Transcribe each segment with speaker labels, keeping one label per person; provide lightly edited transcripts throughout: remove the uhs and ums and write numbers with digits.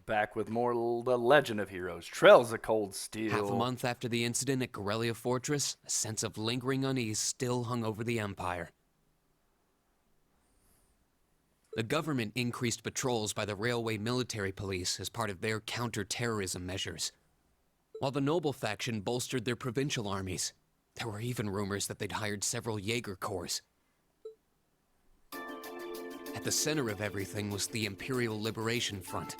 Speaker 1: Back with more The Legend of Heroes, Trails of Cold Steel.
Speaker 2: Half a month after the incident at Corellia Fortress, a sense of lingering unease still hung over the Empire. The government increased patrols by the railway military police as part of their counter-terrorism measures, while the noble faction bolstered their provincial armies. There were even rumors that they'd hired several Jaeger Corps. At the center of everything was the Imperial Liberation Front.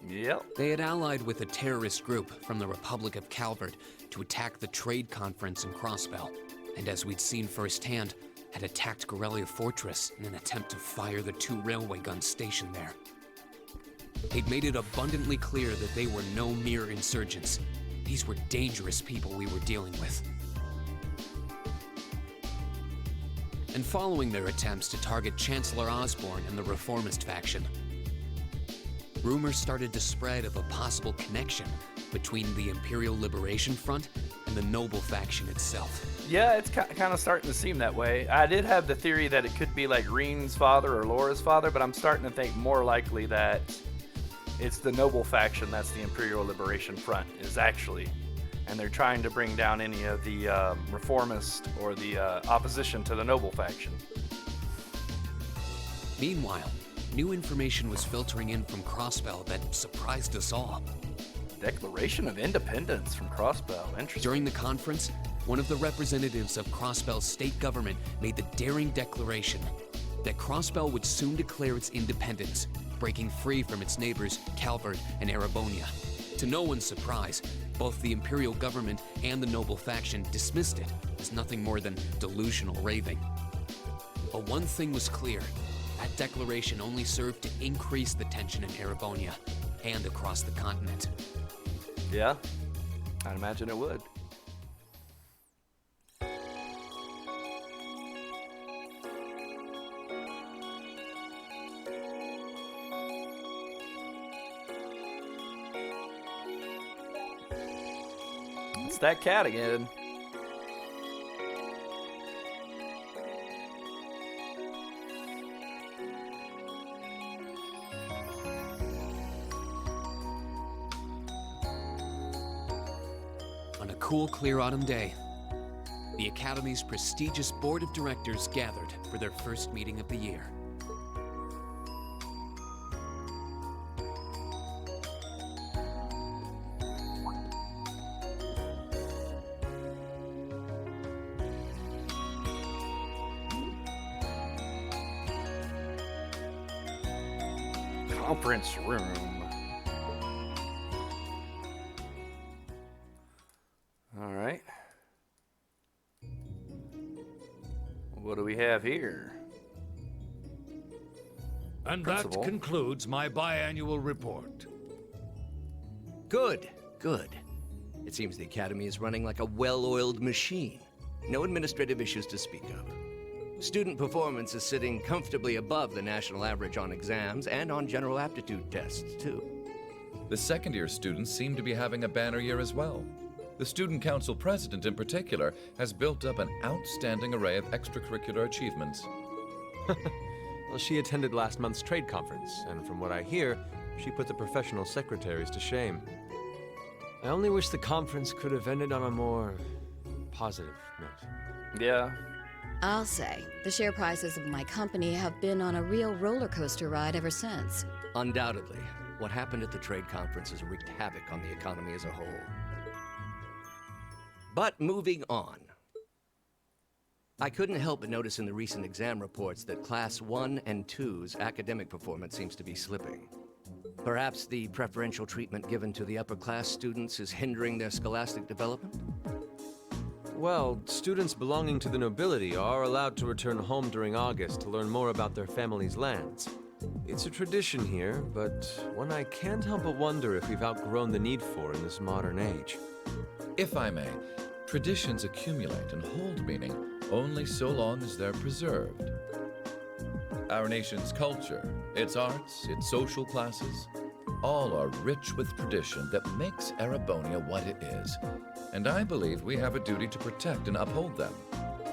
Speaker 1: Yep.
Speaker 2: They had allied with a terrorist group from the Republic of Calvard to attack the trade conference in Crossbell, and as we'd seen firsthand, had attacked Corellia Fortress in an attempt to fire the 2 railway guns stationed there. They'd made it abundantly clear that they were no mere insurgents. These were dangerous people we were dealing with. And following their attempts to target Chancellor Osborne and the Reformist faction, rumors started to spread of a possible connection between the Imperial Liberation Front and the noble faction itself.
Speaker 1: Yeah, it's kind of starting to seem that way. I did have the theory that it could be like Reen's father or Laura's father, but I'm starting to think more likely that it's the noble faction that's the Imperial Liberation Front is actually. And they're trying to bring down any of the reformist or the opposition to the noble faction.
Speaker 2: Meanwhile, new information was filtering in from Crossbell that surprised us all.
Speaker 1: Declaration of Independence from Crossbell. Interesting.
Speaker 2: During the conference, one of the representatives of Crossbell's state government made the daring declaration that Crossbell would soon declare its independence, breaking free from its neighbors Calvard and Erebonia. To no one's surprise, both the Imperial government and the noble faction dismissed it as nothing more than delusional raving. But one thing was clear. That declaration only served to increase the tension in Erebonia and across the continent.
Speaker 1: Yeah, I'd imagine it would. It's that cat again.
Speaker 2: On a cool, clear autumn day, the Academy's prestigious board of directors gathered for their first meeting of the year.
Speaker 1: Conference room. All right. What do we have here?
Speaker 3: And
Speaker 1: Principal.
Speaker 3: that concludes my biannual report.
Speaker 4: Good, good. It seems the Academy is running like a well-oiled machine. No administrative issues to speak of. Student performance is sitting comfortably above the national average on exams and on general aptitude tests, too.
Speaker 5: The second-year students seem to be having a banner year as well. The Student Council president, in particular, has built up an outstanding array of extracurricular achievements.
Speaker 6: Well, she attended last month's trade conference, and from what I hear, she put the professional secretaries to shame. I only wish the conference could have ended on a more positive note.
Speaker 1: Yeah.
Speaker 7: I'll say, the share prices of my company have been on a real roller coaster ride ever since.
Speaker 4: Undoubtedly, what happened at the trade conference has wreaked havoc on the economy as a whole. But moving on. I couldn't help but notice in the recent exam reports that Class 1 and 2's academic performance seems to be slipping. Perhaps the preferential treatment given to the upper class students is hindering their scholastic development?
Speaker 6: Well, students belonging to the nobility are allowed to return home during August to learn more about their family's lands. It's a tradition here, but one I can't help but wonder if we've outgrown the need for in this modern age.
Speaker 5: If I may, traditions accumulate and hold meaning only so long as they're preserved. Our nation's culture, its arts, its social classes, all are rich with tradition that makes Erebonia what it is, and I believe we have a duty to protect and uphold them.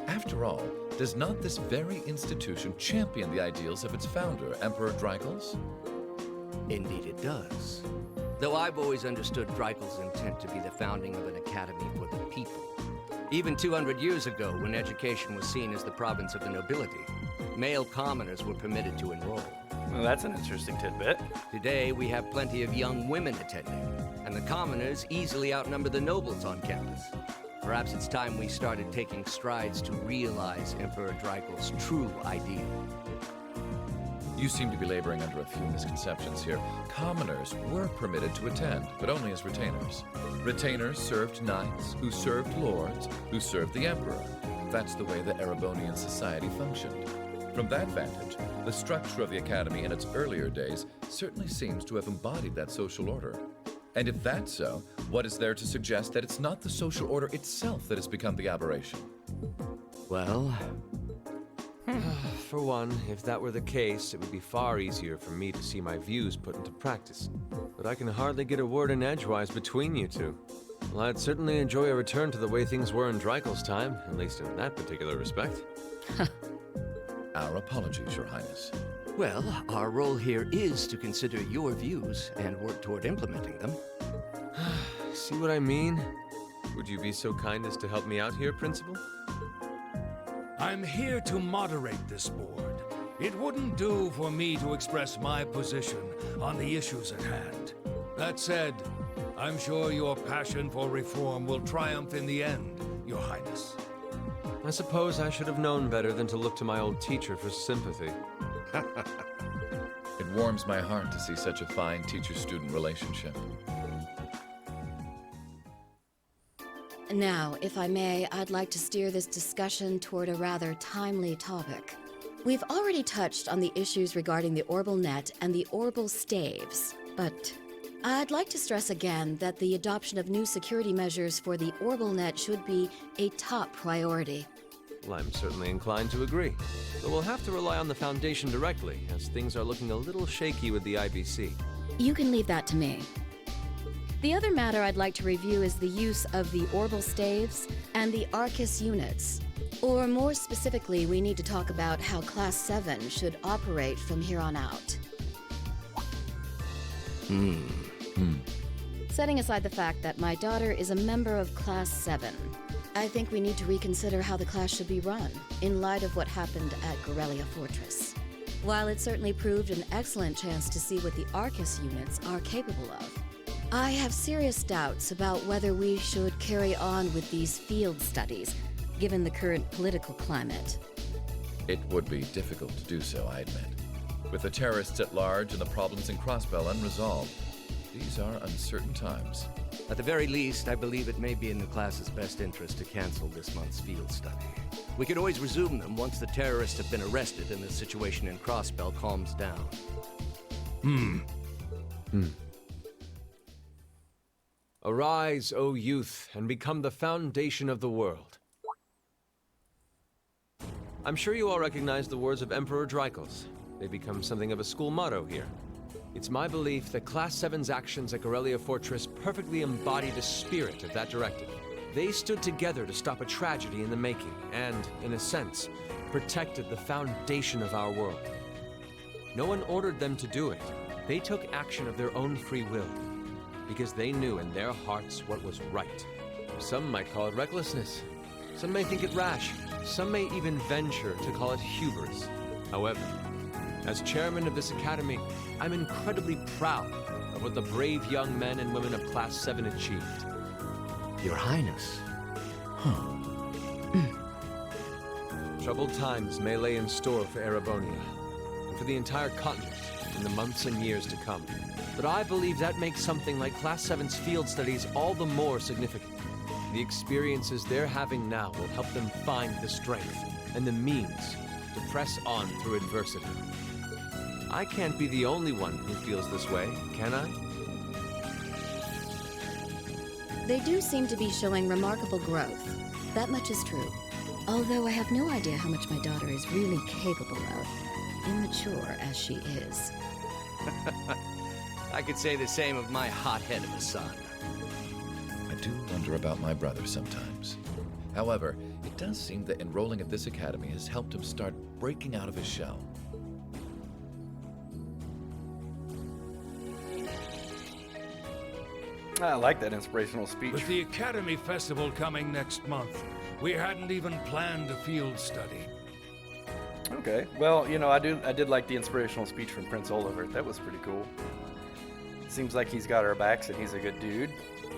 Speaker 5: After all, does not this very institution champion the ideals of its founder, Emperor Drykos?
Speaker 4: Indeed it does. Though I've always understood Dreikel's intent to be the founding of an academy for the people. Even 200 years ago, when education was seen as the province of the nobility, male commoners were permitted to enroll.
Speaker 1: Well, that's an interesting tidbit.
Speaker 4: Today, we have plenty of young women attending, and the commoners easily outnumber the nobles on campus. Perhaps it's time we started taking strides to realize Emperor Dreikel's true ideal.
Speaker 5: You seem to be laboring under a few misconceptions here. Commoners were permitted to attend, but only as retainers. Retainers served knights, who served lords, who served the emperor. That's the way the Erebonian society functioned. From that vantage, the structure of the academy in its earlier days certainly seems to have embodied that social order. And if that's so, what is there to suggest that it's not the social order itself that has become the aberration?
Speaker 4: Well,
Speaker 6: For one, if that were the case, it would be far easier for me to see my views put into practice. But I can hardly get a word in edgewise between you two. Well, I'd certainly enjoy a return to the way things were in Dreikel's time, at least in that particular respect.
Speaker 5: Our apologies, Your Highness.
Speaker 4: well, our role here is to consider your views and work toward implementing them.
Speaker 6: See what I mean? Would you be so kind as to help me out here, Principal?
Speaker 3: I'm here to moderate this board. It wouldn't do for me to express my position on the issues at hand. That said, I'm sure your passion for reform will triumph in the end, Your Highness.
Speaker 6: I suppose I should have known better than to look to my old teacher for sympathy.
Speaker 5: It warms my heart to see such a fine teacher-student relationship.
Speaker 7: Now, if I may, I'd like to steer this discussion toward a rather timely topic. We've already touched on the issues regarding the Orbal Net and the Orbal Staves, but I'd like to stress again that the adoption of new security measures for the Orbal Net should be a top priority.
Speaker 6: Well, I'm certainly inclined to agree. But we'll have to rely on the Foundation directly, as things are looking a little shaky with the IBC.
Speaker 7: You can leave that to me. The other matter I'd like to review is the use of the Orbal Staves and the Arcus units. Or more specifically, we need to talk about how Class 7 should operate from here on out. Setting aside the fact that my daughter is a member of Class 7, I think we need to reconsider how the class should be run, in light of what happened at Corellia Fortress. While it certainly proved an excellent chance to see what the Arcus units are capable of, I have serious doubts about whether we should carry on with these field studies, given the current political climate.
Speaker 5: It would be difficult to do so, I admit. With the terrorists at large and the problems in Crossbell unresolved, these are uncertain times.
Speaker 4: At the very least, I believe it may be in the class's best interest to cancel this month's field study. We could always resume them once the terrorists have been arrested and the situation in Crossbell calms down.
Speaker 6: Arise, O youth, and become the foundation of the world. I'm sure you all recognize the words of Emperor Dreikel's. They become something of a school motto here. It's my belief that Class 7's actions at Corellia Fortress perfectly embody the spirit of that directive. They stood together to stop a tragedy in the making and, in a sense, protected the foundation of our world. No one ordered them to do it. They took action of their own free will, because they knew in their hearts what was right. Some might call it recklessness. Some may think it rash. Some may even venture to call it hubris. However, as chairman of this academy, I'm incredibly proud of what the brave young men and women of Class 7 achieved.
Speaker 4: Your Highness.
Speaker 6: Troubled times may lay in store for Erebonia, and for the entire continent in the months and years to come. But I believe that makes something like Class 7's field studies all the more significant. The experiences they're having now will help them find the strength and the means to press on through adversity. I can't be the only one who feels this way, can I?
Speaker 7: They do seem to be showing remarkable growth. That much is true. Although I have no idea how much my daughter is really capable of, immature as she is.
Speaker 4: I could say the same of my hothead of a son.
Speaker 5: I do wonder about my brother sometimes. However, it does seem that enrolling at this academy has helped him start breaking out of his shell.
Speaker 1: I like that inspirational speech.
Speaker 3: With the Academy Festival coming next month, we hadn't even planned a field study.
Speaker 1: Okay. Well, you know, I did like the inspirational speech from Prince Oliver. That was pretty cool. Seems like he's got our backs and he's a good dude.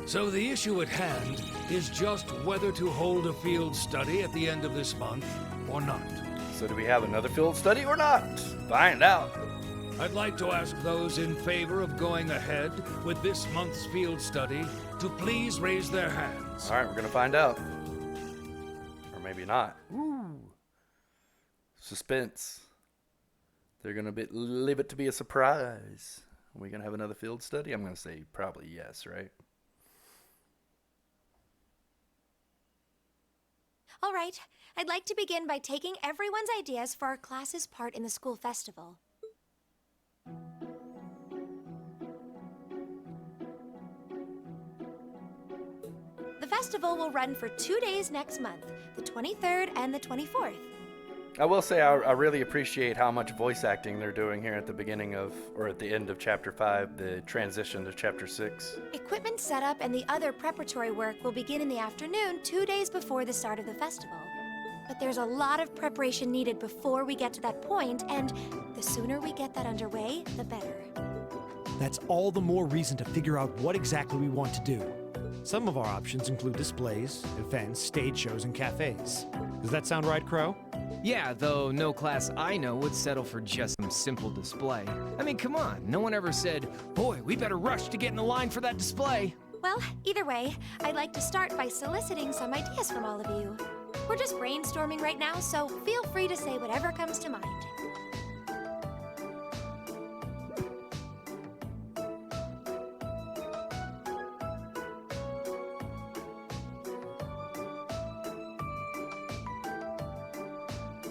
Speaker 3: So the issue at hand is just whether to hold a field study at the end of this month or not.
Speaker 1: So do we have another field study or not? Find out.
Speaker 3: I'd like to ask those in favor of going ahead with this month's field study to please raise their hands.
Speaker 1: All right, we're going to find out. Or maybe not. Ooh. Suspense. They're going to leave it to be a surprise. Are we going to have another field study? I'm going to say probably yes, right?
Speaker 8: All right, I'd like to begin by taking everyone's ideas for our class's part in the school festival. The festival will run for 2 days next month, the 23rd and the 24th.
Speaker 1: I will say I really appreciate how much voice acting they're doing here at the beginning of, or at the end of Chapter 5, the transition to Chapter 6.
Speaker 8: Equipment setup and the other preparatory work will begin in the afternoon 2 days before the start of the festival. But there's a lot of preparation needed before we get to that point, and the sooner we get that underway, the better.
Speaker 9: That's all the more reason to figure out what exactly we want to do. Some of our options include displays, events, stage shows, and cafes. Does that sound right, Crow?
Speaker 10: Yeah, though no class I know would settle for just some simple display. I mean, come on, no one ever said, boy, we better rush to get in the line for that display.
Speaker 8: Well, either way, I'd like to start by soliciting some ideas from all of you. We're just brainstorming right now, so feel free to say whatever comes to mind.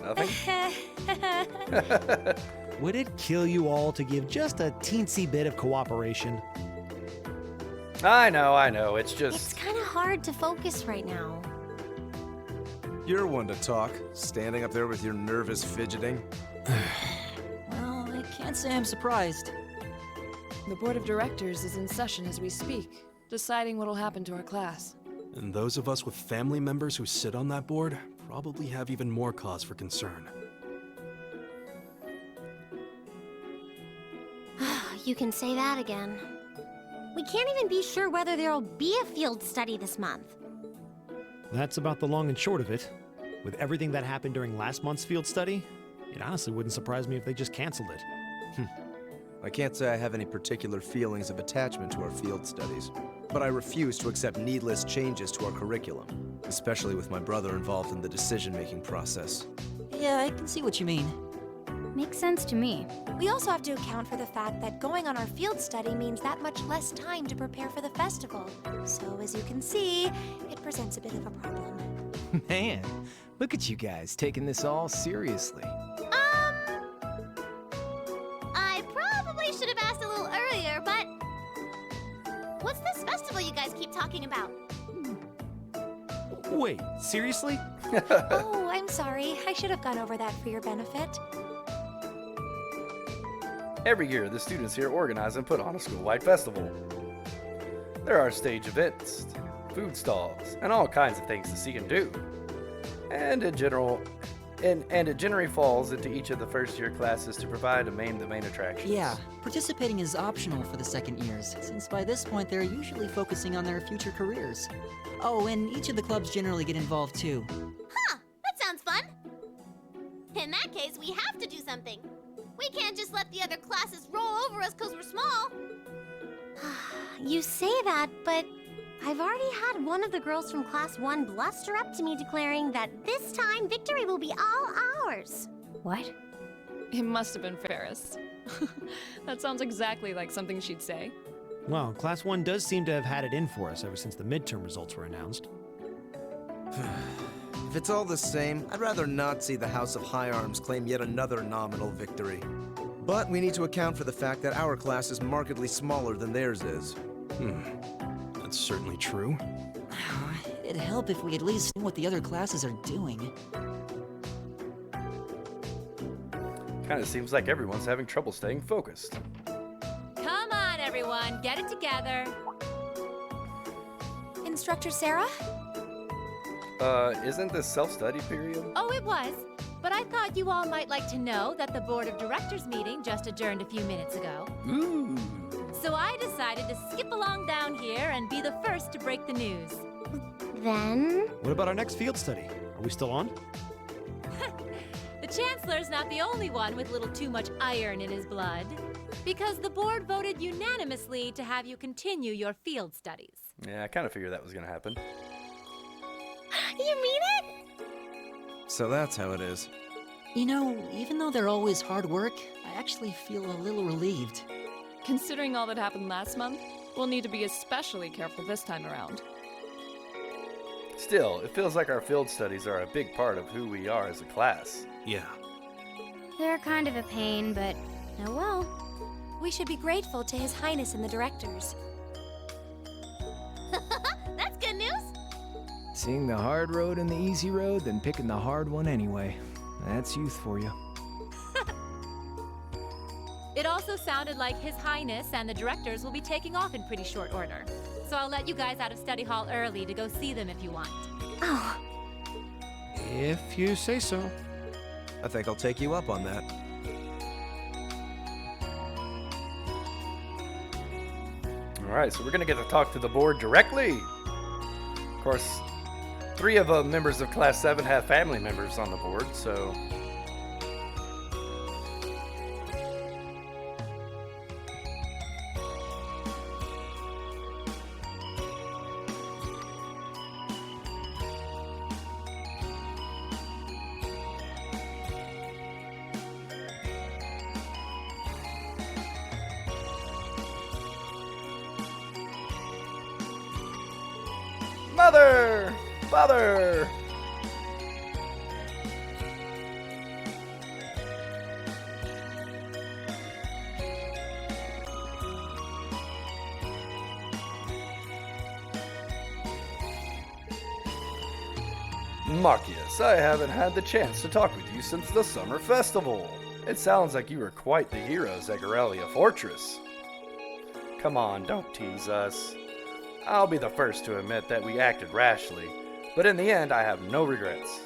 Speaker 1: Nothing?
Speaker 9: Would it kill you all to give just a teensy bit of cooperation?
Speaker 1: I know. It's
Speaker 8: It's
Speaker 1: just...
Speaker 8: kind of hard to focus right now.
Speaker 11: You're one to talk, standing up there with your nervous fidgeting.
Speaker 12: Well, I can't say I'm surprised. The board of directors is in session as we speak, deciding what'll happen to our class.
Speaker 13: And those of us with family members who sit on that board probably have even more cause for concern.
Speaker 14: You can say that again. We can't even be sure whether there'll be a field study this month.
Speaker 9: That's about the long and short of it. With everything that happened during last month's field study, it honestly wouldn't surprise me if they just canceled it.
Speaker 11: I can't say I have any particular feelings of attachment to our field studies, but I refuse to accept needless changes to our curriculum, especially with my brother involved in the decision-making process.
Speaker 12: Yeah, I can see what you mean.
Speaker 14: Makes sense to me.
Speaker 8: We also have to account for the fact that going on our field study means that much less time to prepare for the festival. So, as you can see, it presents a bit of a problem.
Speaker 10: Man, look at you guys taking this all seriously.
Speaker 14: I probably should have asked a little earlier, but... What's this festival you guys keep talking about?
Speaker 9: Wait, seriously?
Speaker 8: Oh, I'm sorry. I should have gone over that for your benefit.
Speaker 1: Every year, the students here organize and put on a school-wide festival. There are stage events, food stalls, and all kinds of things to see and do. And it generally falls into each of the first-year classes to provide the main attractions.
Speaker 12: Yeah, participating is optional for the second years, since by this point they're usually focusing on their future careers. Oh, and each of the clubs generally get involved too.
Speaker 14: Huh, that sounds fun. In that case, we have to do something. We can't just let the other classes roll over us because we're small. You say that, but I've already had one of the girls from Class 1 bluster up to me declaring that this time victory will be all ours. What?
Speaker 12: It must have been Ferris. That sounds exactly like something she'd say.
Speaker 9: Well, Class 1 does seem to have had it in for us ever since the midterm results were announced.
Speaker 11: If it's all the same, I'd rather not see the House of High Arms claim yet another nominal victory. But we need to account for the fact that our class is markedly smaller than theirs is.
Speaker 13: That's certainly true.
Speaker 12: It'd help if we at least knew what the other classes are doing.
Speaker 1: Kind of seems like everyone's having trouble staying focused.
Speaker 15: Come on, everyone, get it together.
Speaker 8: Instructor Sarah?
Speaker 1: Isn't this self-study period?
Speaker 15: Oh, it was. But I thought you all might like to know that the Board of Directors meeting just adjourned a few minutes ago.
Speaker 1: Ooh.
Speaker 15: So I decided to skip along down here and be the first to break the news.
Speaker 14: Then?
Speaker 9: What about our next field study? Are we still on?
Speaker 15: The Chancellor's not the only one with a little too much iron in his blood. Because the board voted unanimously to have you continue your field studies.
Speaker 1: Yeah, I kind of figured that was going to happen.
Speaker 14: You mean it?
Speaker 11: So that's how it is.
Speaker 12: You know, even though they're always hard work, I actually feel a little relieved. Considering all that happened last month, we'll need to be especially careful this time around.
Speaker 1: Still, it feels like our field studies are a big part of who we are as a class.
Speaker 13: Yeah.
Speaker 14: They're kind of a pain, but oh well.
Speaker 8: We should be grateful to His Highness and the directors.
Speaker 14: That's good news.
Speaker 10: Seeing the hard road and the easy road, then picking the hard one anyway. That's youth for you.
Speaker 15: It also sounded like His Highness and the directors will be taking off in pretty short order. So I'll let you guys out of study hall early to go see them if you want.
Speaker 14: Oh.
Speaker 9: If you say so.
Speaker 11: I think I'll take you up on that.
Speaker 1: Alright, so we're going to get to talk to the board directly. Of course, 3 of the members of Class 7 have family members on the board, so... Mother! Father! Marcius, I haven't had the chance to talk with you since the summer festival. It sounds like you were quite the heroes at Gorelia Fortress. Come on, don't tease us. I'll be the first to admit that we acted rashly, but in the end I have no regrets.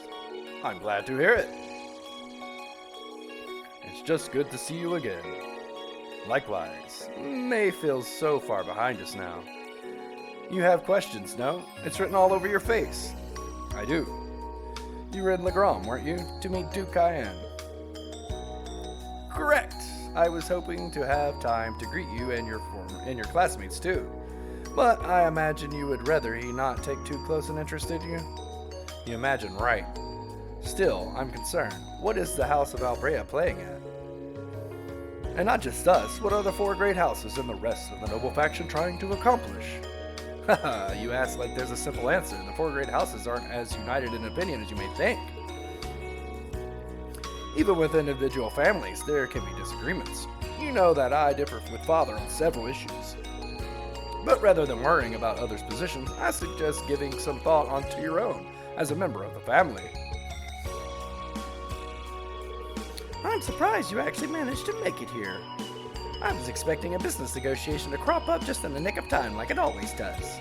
Speaker 1: I'm glad to hear it. It's just good to see you again. Likewise, May feels so far behind us now. You have questions, no? It's written all over your face. I do. You were in Legram, weren't you, to meet Duke Cayenne? Correct. I was hoping to have time to greet you and your classmates too. But I imagine you would rather he not take too close an interest in you? You imagine right. Still, I'm concerned. What is the House of Albrea playing at? And not just us, what are the 4 great houses and the rest of the noble faction trying to accomplish? Haha, you ask like there's a simple answer. The 4 great houses aren't as united in opinion as you may think. Even with individual families, there can be disagreements. You know that I differ with Father on several issues. But rather than worrying about others' positions, I suggest giving some thought onto your own as a member of the family. I'm surprised you actually managed to make it here. I was expecting a business negotiation to crop up just in the nick of time like it always does.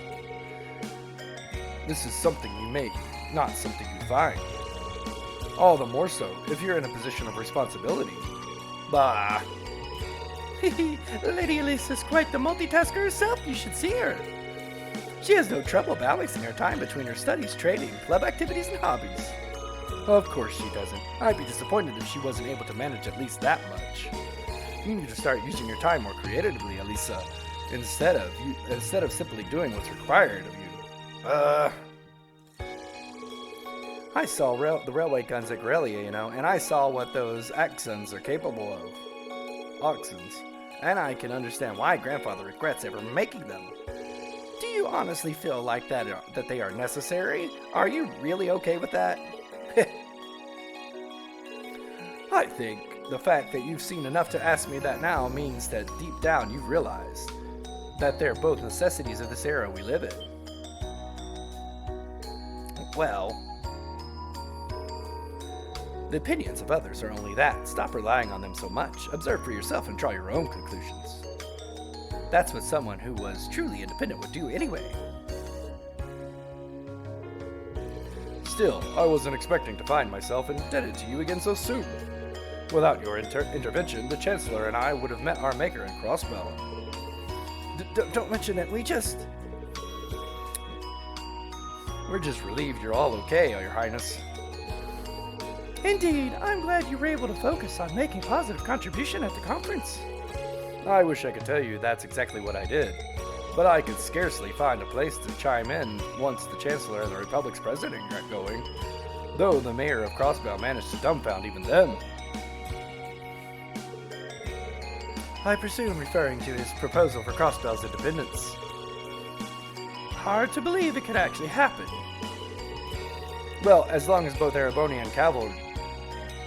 Speaker 1: This is something you make, not something you find. All the more so if you're in a position of responsibility. Bah! Lady Elise is quite the multitasker herself, you should see her. She has no trouble balancing her time between her studies, trading, club activities, and hobbies. Of course she doesn't. I'd be disappointed if she wasn't able to manage at least that much. You need to start using your time more creatively, Elisa, instead of simply doing what's required of you. I saw the railway guns at Gorelia, you know, and I saw what those Axons are capable of. Oxens. And I can understand why Grandfather regrets ever making them. Do you honestly feel like that they are necessary? Are you really okay with that? I think the fact that you've seen enough to ask me that now means that deep down you've realized that they're both necessities of this era we live in. Well, the opinions of others are only that. Stop relying on them so much. Observe for yourself and draw your own conclusions. That's what someone who was truly independent would do anyway. Still, I wasn't expecting to find myself indebted to you again so soon. Without your intervention, the Chancellor and I would have met our maker in Crossbell. Don't mention it, we're just relieved you're all okay, Your Highness. Indeed, I'm glad you were able to focus on making positive contribution at the conference. I wish I could tell you that's exactly what I did, but I could scarcely find a place to chime in once the Chancellor and the Republic's president got going, though the mayor of Crossbell managed to dumbfound even them. I presume referring to his proposal for Crossbell's independence. Hard to believe it could actually happen. Well, as long as both Ereboni and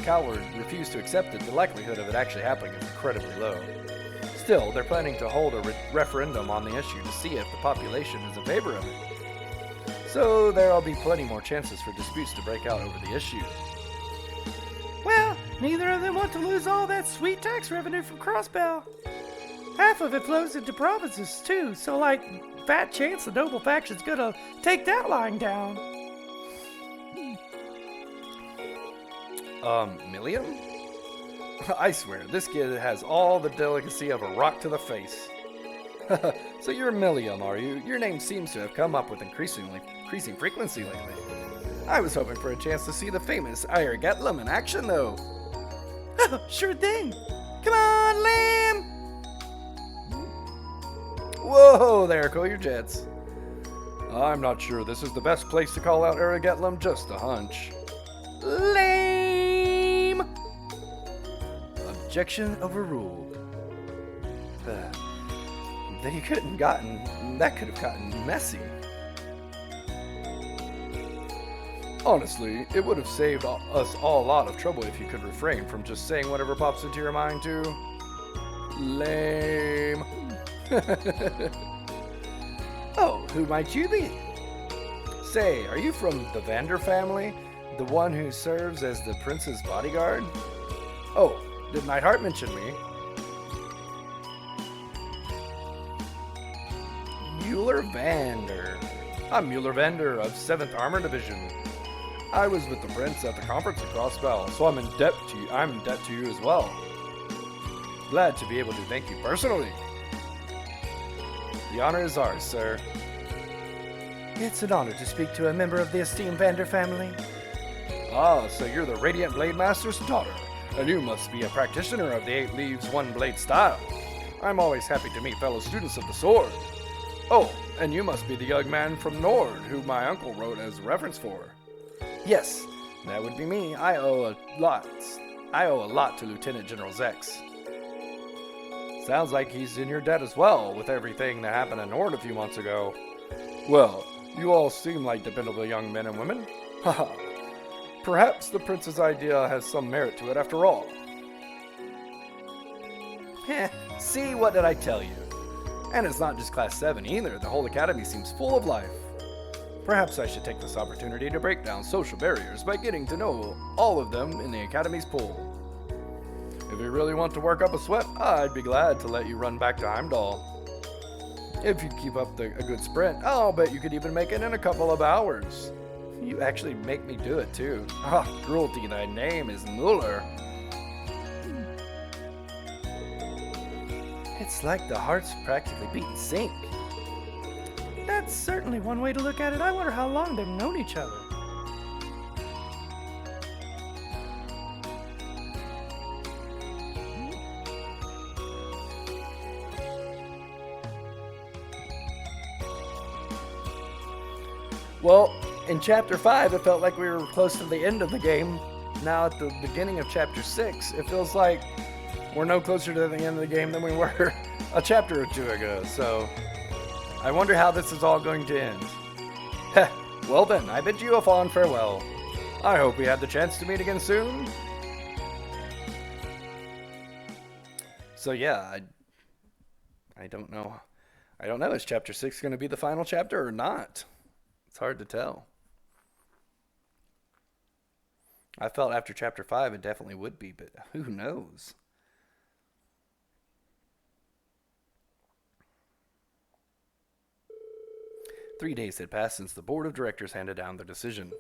Speaker 1: Calvard refuse to accept it, the likelihood of it actually happening is incredibly low. Still, they're planning to hold a referendum on the issue to see if the population is in favor of it. So there'll be plenty more chances for disputes to break out over the issue. Well, neither of them want to lose all that sweet tax revenue from Crossbell. Half of it flows into provinces too, so fat chance the noble faction's gonna take that lying down. Milliam? I swear, this kid has all the delicacy of a rock to the face. So you're Milliam, are you? Your name seems to have come up with increasing frequency lately. I was hoping for a chance to see the famous Ire Getlum in action, though. Sure thing. Come on, Lamb! Whoa there, cool your jets. I'm not sure this is the best place to call out Ire Getlum, just a hunch. Lame! Objection overruled. That could have gotten messy. Honestly, it would have saved us all a lot of trouble if you could refrain from just saying whatever pops into your mind, too. Lame. Oh, who might you be? Say, are you from the Vander family? The one who serves as the prince's bodyguard? Oh, did Neidhart mention me? Mueller Vander. I'm Mueller Vander of 7th Armor Division. I was with the prince at the conference at Crossbell, so I'm in debt to you as well. Glad to be able to thank you personally. The honor is ours, sir. It's an honor to speak to a member of the esteemed Vander family. Ah, so you're the Radiant Blade Master's daughter, and you must be a practitioner of the 8 Leaves, 1 Blade style. I'm always happy to meet fellow students of the sword. Oh, and you must be the young man from Nord, who my uncle wrote as reference for. Yes, that would be me. I owe a lot to Lieutenant General Zex. Sounds like he's in your debt as well, with everything that happened in Nord a few months ago. Well, you all seem like dependable young men and women. Haha. Perhaps the prince's idea has some merit to it after all. Heh, see, what did I tell you? And it's not just Class 7 either. The whole academy seems full of life. Perhaps I should take this opportunity to break down social barriers by getting to know all of them in the Academy's pool. If you really want to work up a sweat, I'd be glad to let you run back to Heimdall. If you keep up a good sprint, I'll bet you could even make it in a couple of hours. You actually make me do it too. Ah, cruelty, thy name is Mueller. It's like the heart's practically beating sync. That's certainly one way to look at it. I wonder how long they've known each other. Well, in Chapter 5, it felt like we were close to the end of the game. Now at the beginning of Chapter 6, it feels like we're no closer to the end of the game than we were a chapter or two ago, so I wonder how this is all going to end. Heh, well then, I bid you a fond farewell. I hope we have the chance to meet again soon. So yeah, I don't know. I don't know, is Chapter 6 going to be the final chapter or not? It's hard to tell. I felt after Chapter 5 it definitely would be, but who knows? "3 days had passed since the board of directors handed down their decision.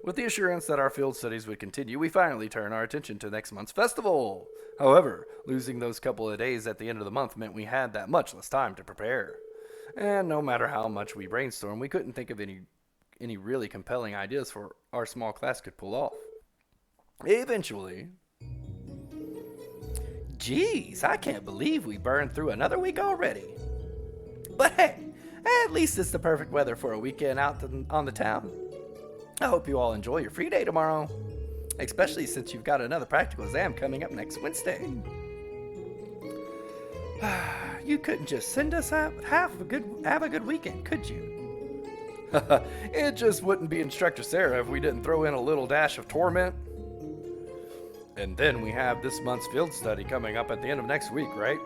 Speaker 1: With the assurance that our field studies would continue, we finally turned our attention to next month's festival. However, losing those couple of days at the end of the month meant we had that much less time to prepare. And no matter how much we brainstormed, we couldn't think of any really compelling ideas for our small class could pull off. Eventually... Geez, I can't believe we burned through another week already. But hey, at least it's the perfect weather for a weekend out on the town. I hope you all enjoy your free day tomorrow, especially since you've got another practical exam coming up next Wednesday. You couldn't just send us out have a good weekend, could you? It just wouldn't be Instructor Sarah if we didn't throw in a little dash of torment. And then we have this month's field study coming up at the end of next week, right?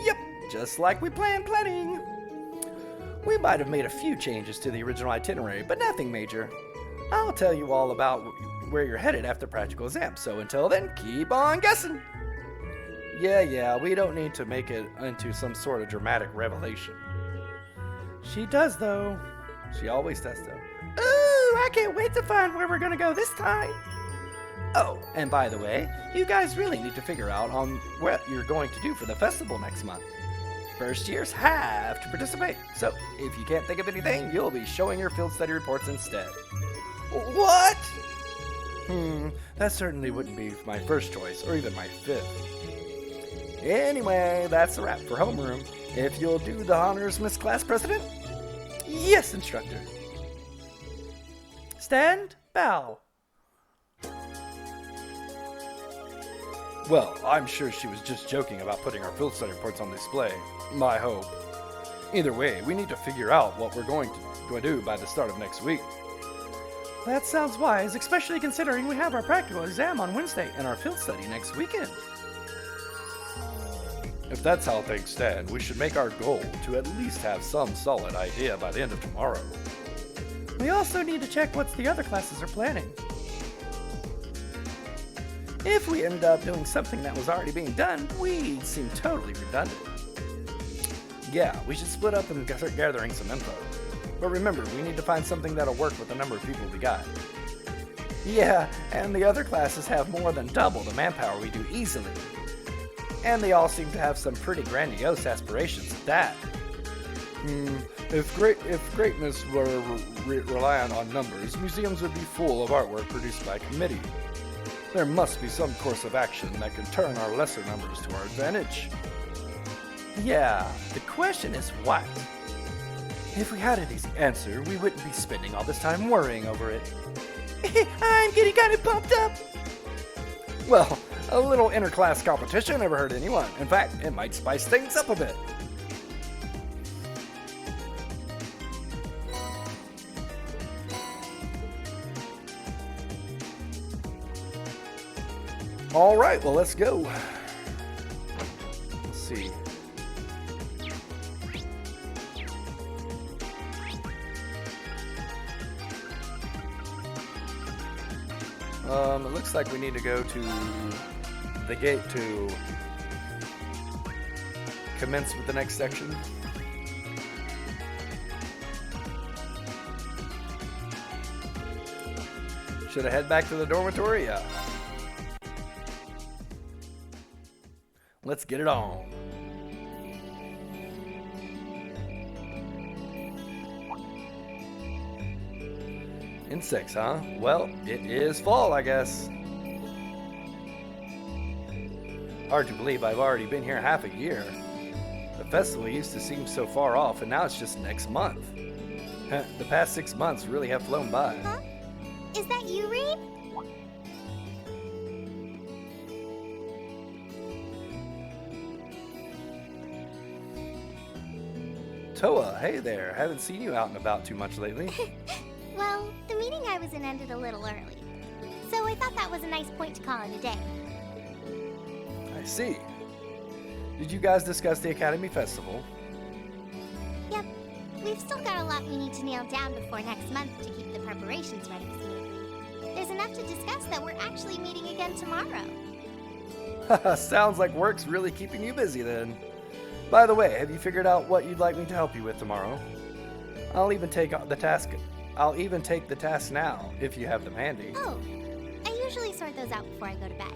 Speaker 1: Yep, just like we planned planning. We might have made a few changes to the original itinerary, but nothing major. I'll tell you all about where you're headed after practical exam, so until then, keep on guessing. Yeah, we don't need to make it into some sort of dramatic revelation. She does, though. She always does, though. Ooh, I can't wait to find where we're gonna go this time. Oh, and by the way, you guys really need to figure out on what you're going to do for the festival next month. First years have to participate, so if you can't think of anything, you'll be showing your field study reports instead. What? That certainly wouldn't be my first choice, or even my fifth. Anyway, that's a wrap for homeroom. If you'll do the honors, Miss Class President? Yes, Instructor. Stand, bow. Well, I'm sure she was just joking about putting our field study reports on display. My hope. Either way, we need to figure out what we're going to do by the start of next week. That sounds wise, especially considering we have our practical exam on Wednesday and our field study next weekend. If that's how things stand, we should make our goal to at least have some solid idea by the end of tomorrow. We also need to check what the other classes are planning. If we ended up doing something that was already being done, we'd seem totally redundant. Yeah, we should split up and start gathering some info. But remember, we need to find something that'll work with the number of people we got. Yeah, and the other classes have more than double the manpower we do easily. And they all seem to have some pretty grandiose aspirations at that. If greatness were reliant on numbers, museums would be full of artwork produced by committee. There must be some course of action that can turn our lesser numbers to our advantage. Yeah, the question is what? If we had an easy answer, we wouldn't be spending all this time worrying over it. I'm getting kind of pumped up. Well, a little inter-class competition never hurt anyone. In fact, it might spice things up a bit. All right, well, let's go. Let's see. It looks like we need to go to the gate to commence with the next section. Should I head back to the dormitory? Yeah. Let's get it on. Insects, huh? Well, it is fall, I guess. Hard to believe I've already been here half a year. The festival used to seem so far off, and now it's just next month. The past 6 months really have flown by.
Speaker 14: Huh? Is that you, Reed?
Speaker 1: Toa, hey there. Haven't seen you out and about too much lately.
Speaker 14: Well, the meeting I was in ended a little early, so I thought that was a nice point to call it a day.
Speaker 1: I see. Did you guys discuss the Academy Festival?
Speaker 14: Yep, we've still got a lot we need to nail down before next month to keep the preparations running smoothly. There's enough to discuss that we're actually meeting again tomorrow.
Speaker 1: Sounds like work's really keeping you busy then. By the way, have you figured out what you'd like me to help you with tomorrow? I'll even take the task I'll even take the tasks now, if you have them handy.
Speaker 14: Oh, I usually sort those out before I go to bed.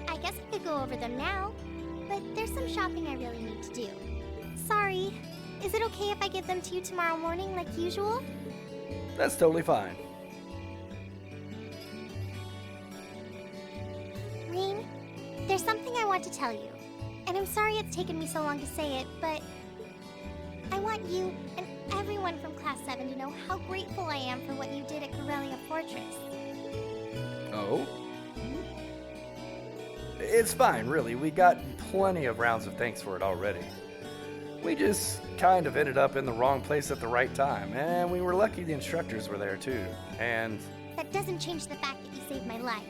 Speaker 14: I guess I could go over them now, but there's some shopping I really need to do. Sorry, is it okay if I give them to you tomorrow morning like usual?
Speaker 1: That's totally fine.
Speaker 14: Rean, there's something I want to tell you, and I'm sorry it's taken me so long to say it, but I want you and everyone from Class 7 to know how grateful I am for what you did at Corellia Fortress.
Speaker 1: Oh? It's fine, really. We got plenty of rounds of thanks for it already. We just kind of ended up in the wrong place at the right time, and we were lucky the instructors were there too, and...
Speaker 14: That doesn't change the fact that you saved my life.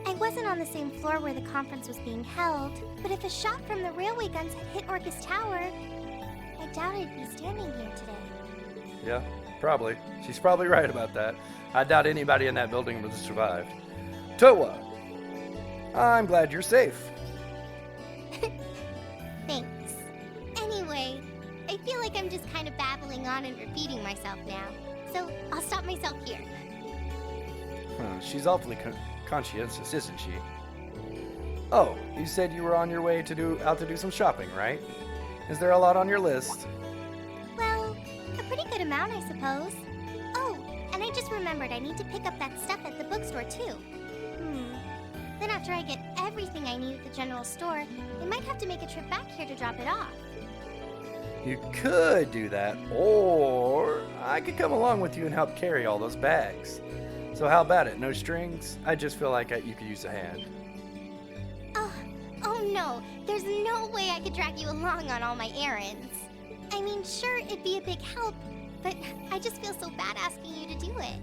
Speaker 14: I wasn't on the same floor where the conference was being held, but if a shot from the railway guns had hit Orcus Tower, I doubt I'd be standing here today.
Speaker 1: Yeah, probably. She's probably right about that. I doubt anybody in that building would have survived. Toa, I'm glad you're safe.
Speaker 14: Thanks. Anyway, I feel like I'm just kind of babbling on and repeating myself now, so I'll stop myself here.
Speaker 1: She's awfully conscientious, isn't she? Oh, you said you were on your way out to do some shopping, right? Is there a lot on your list?
Speaker 14: Well, a pretty good amount, I suppose. Oh, and I just remembered I need to pick up that stuff at the bookstore, too. Then after I get everything I need at the general store, I might have to make a trip back here to drop it off.
Speaker 1: You could do that, or I could come along with you and help carry all those bags. So how about it? No strings? I just feel like you could use a hand.
Speaker 14: Oh no, there's no way I could drag you along on all my errands. I mean, sure, it'd be a big help, but I just feel so bad asking you to do it.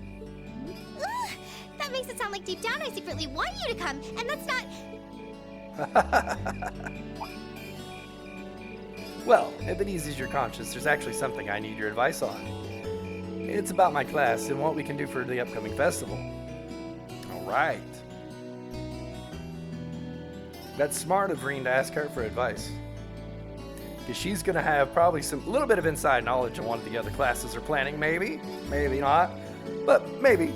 Speaker 14: Ugh, that makes it sound like deep down I secretly want you to come, and that's not...
Speaker 1: Well, if it eases your conscience, there's actually something I need your advice on. It's about my class and what we can do for the upcoming festival. All right. That's smart of Rean to ask her for advice. Because she's going to have probably a little bit of inside knowledge on what the other classes are planning. Maybe, maybe not, but maybe.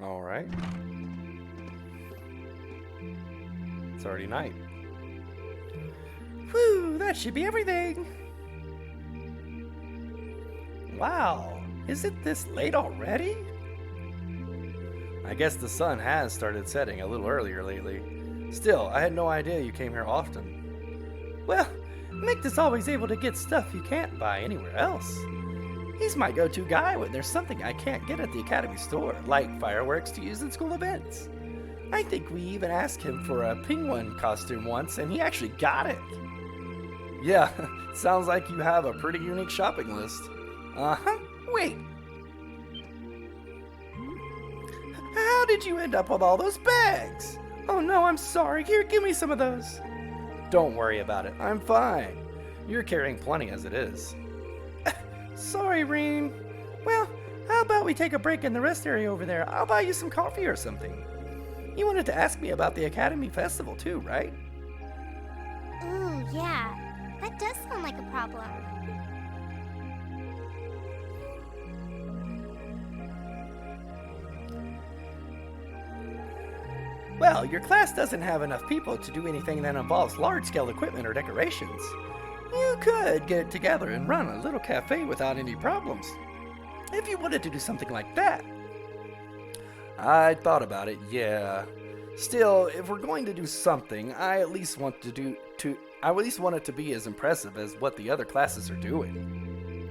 Speaker 1: All right. It's already night. Whew, that should be everything. Wow, is it this late already? I guess the sun has started setting a little earlier lately. Still, I had no idea you came here often. Well, Mick is always able to get stuff you can't buy anywhere else. He's my go-to guy when there's something I can't get at the Academy store, like fireworks to use in school events. I think we even asked him for a penguin costume once, and he actually got it. Yeah, sounds like you have a pretty unique shopping list. Uh-huh. Wait. How did you end up with all those bags? Oh no, I'm sorry. Here, give me some of those. Don't worry about it. I'm fine. You're carrying plenty as it is. Sorry, Rean. Well, how about we take a break in the rest area over there? I'll buy you some coffee or something. You wanted to ask me about the Academy Festival too, right?
Speaker 14: Ooh, yeah. That does sound like a problem.
Speaker 1: Well, your class doesn't have enough people to do anything that involves large-scale equipment or decorations. You could get together and run a little cafe without any problems. If you wanted to do something like that. I thought about it, yeah. Still, if we're going to do something, I at least want it to be as impressive as what the other classes are doing.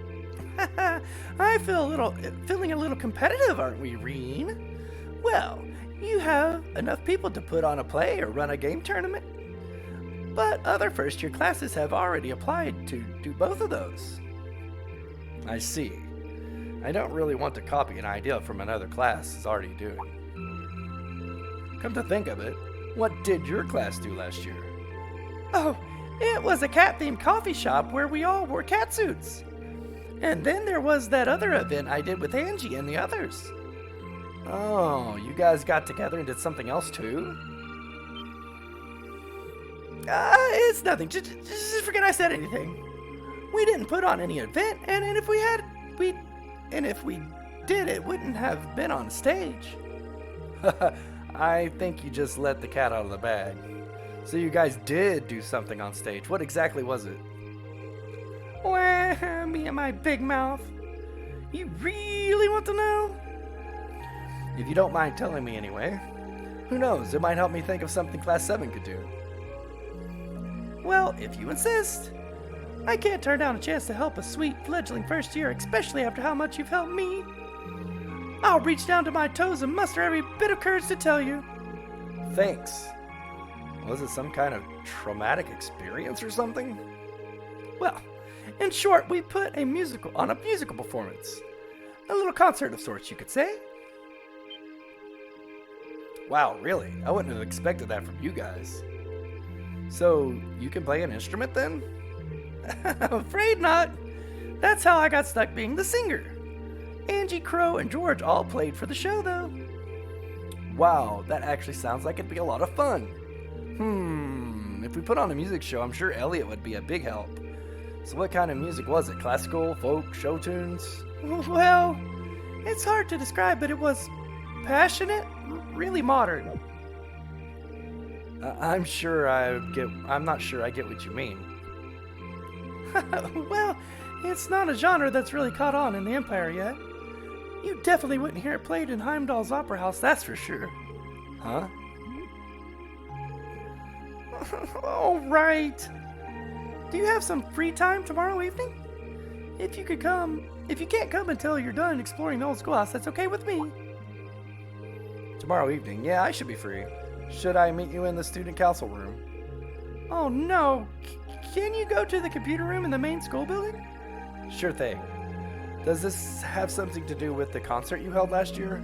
Speaker 1: Feeling a little competitive, aren't we, Reen? Well, you have enough people to put on a play or run a game tournament. But other first-year classes have already applied to do both of those. I see. I don't really want to copy an idea from another class is already doing. Come to think of it, what did your class do last year? Oh, it was a cat-themed coffee shop where we all wore cat suits. And then there was that other event I did with Angie and the others. Oh, you guys got together and did something else too? It's nothing. Just forget I said anything. We didn't put on any event, and if we did, it wouldn't have been on stage. I think you just let the cat out of the bag. So you guys did do something on stage. What exactly was it? Well, me and my big mouth. You really want to know? If you don't mind telling me anyway. Who knows, it might help me think of something Class 7 could do. Well, if you insist. I can't turn down a chance to help a sweet fledgling first year, especially after how much you've helped me. I'll reach down to my toes and muster every bit of courage to tell you. Thanks. Was it some kind of traumatic experience or something? Well, in short, we put a musical performance. A little concert of sorts, you could say. Wow, really? I wouldn't have expected that from you guys. So, you can play an instrument then? I'm afraid not. That's how I got stuck being the singer. Angie, Crow, and George all played for the show, though. Wow, that actually sounds like it'd be a lot of fun. If we put on a music show, I'm sure Elliot would be a big help. So what kind of music was it? Classical, folk, show tunes? Well, it's hard to describe, but it was passionate, really modern. I'm not sure I get what you mean. Well, it's not a genre that's really caught on in the Empire yet. You definitely wouldn't hear it played in Heimdall's Opera House, that's for sure. Huh? All right. Do you have some free time tomorrow evening? If you can't come until you're done exploring the old schoolhouse, that's okay with me. Tomorrow evening? Yeah, I should be free. Should I meet you in the student council room? Oh no. Can you go to the computer room in the main school building? Sure thing. Does this have something to do with the concert you held last year?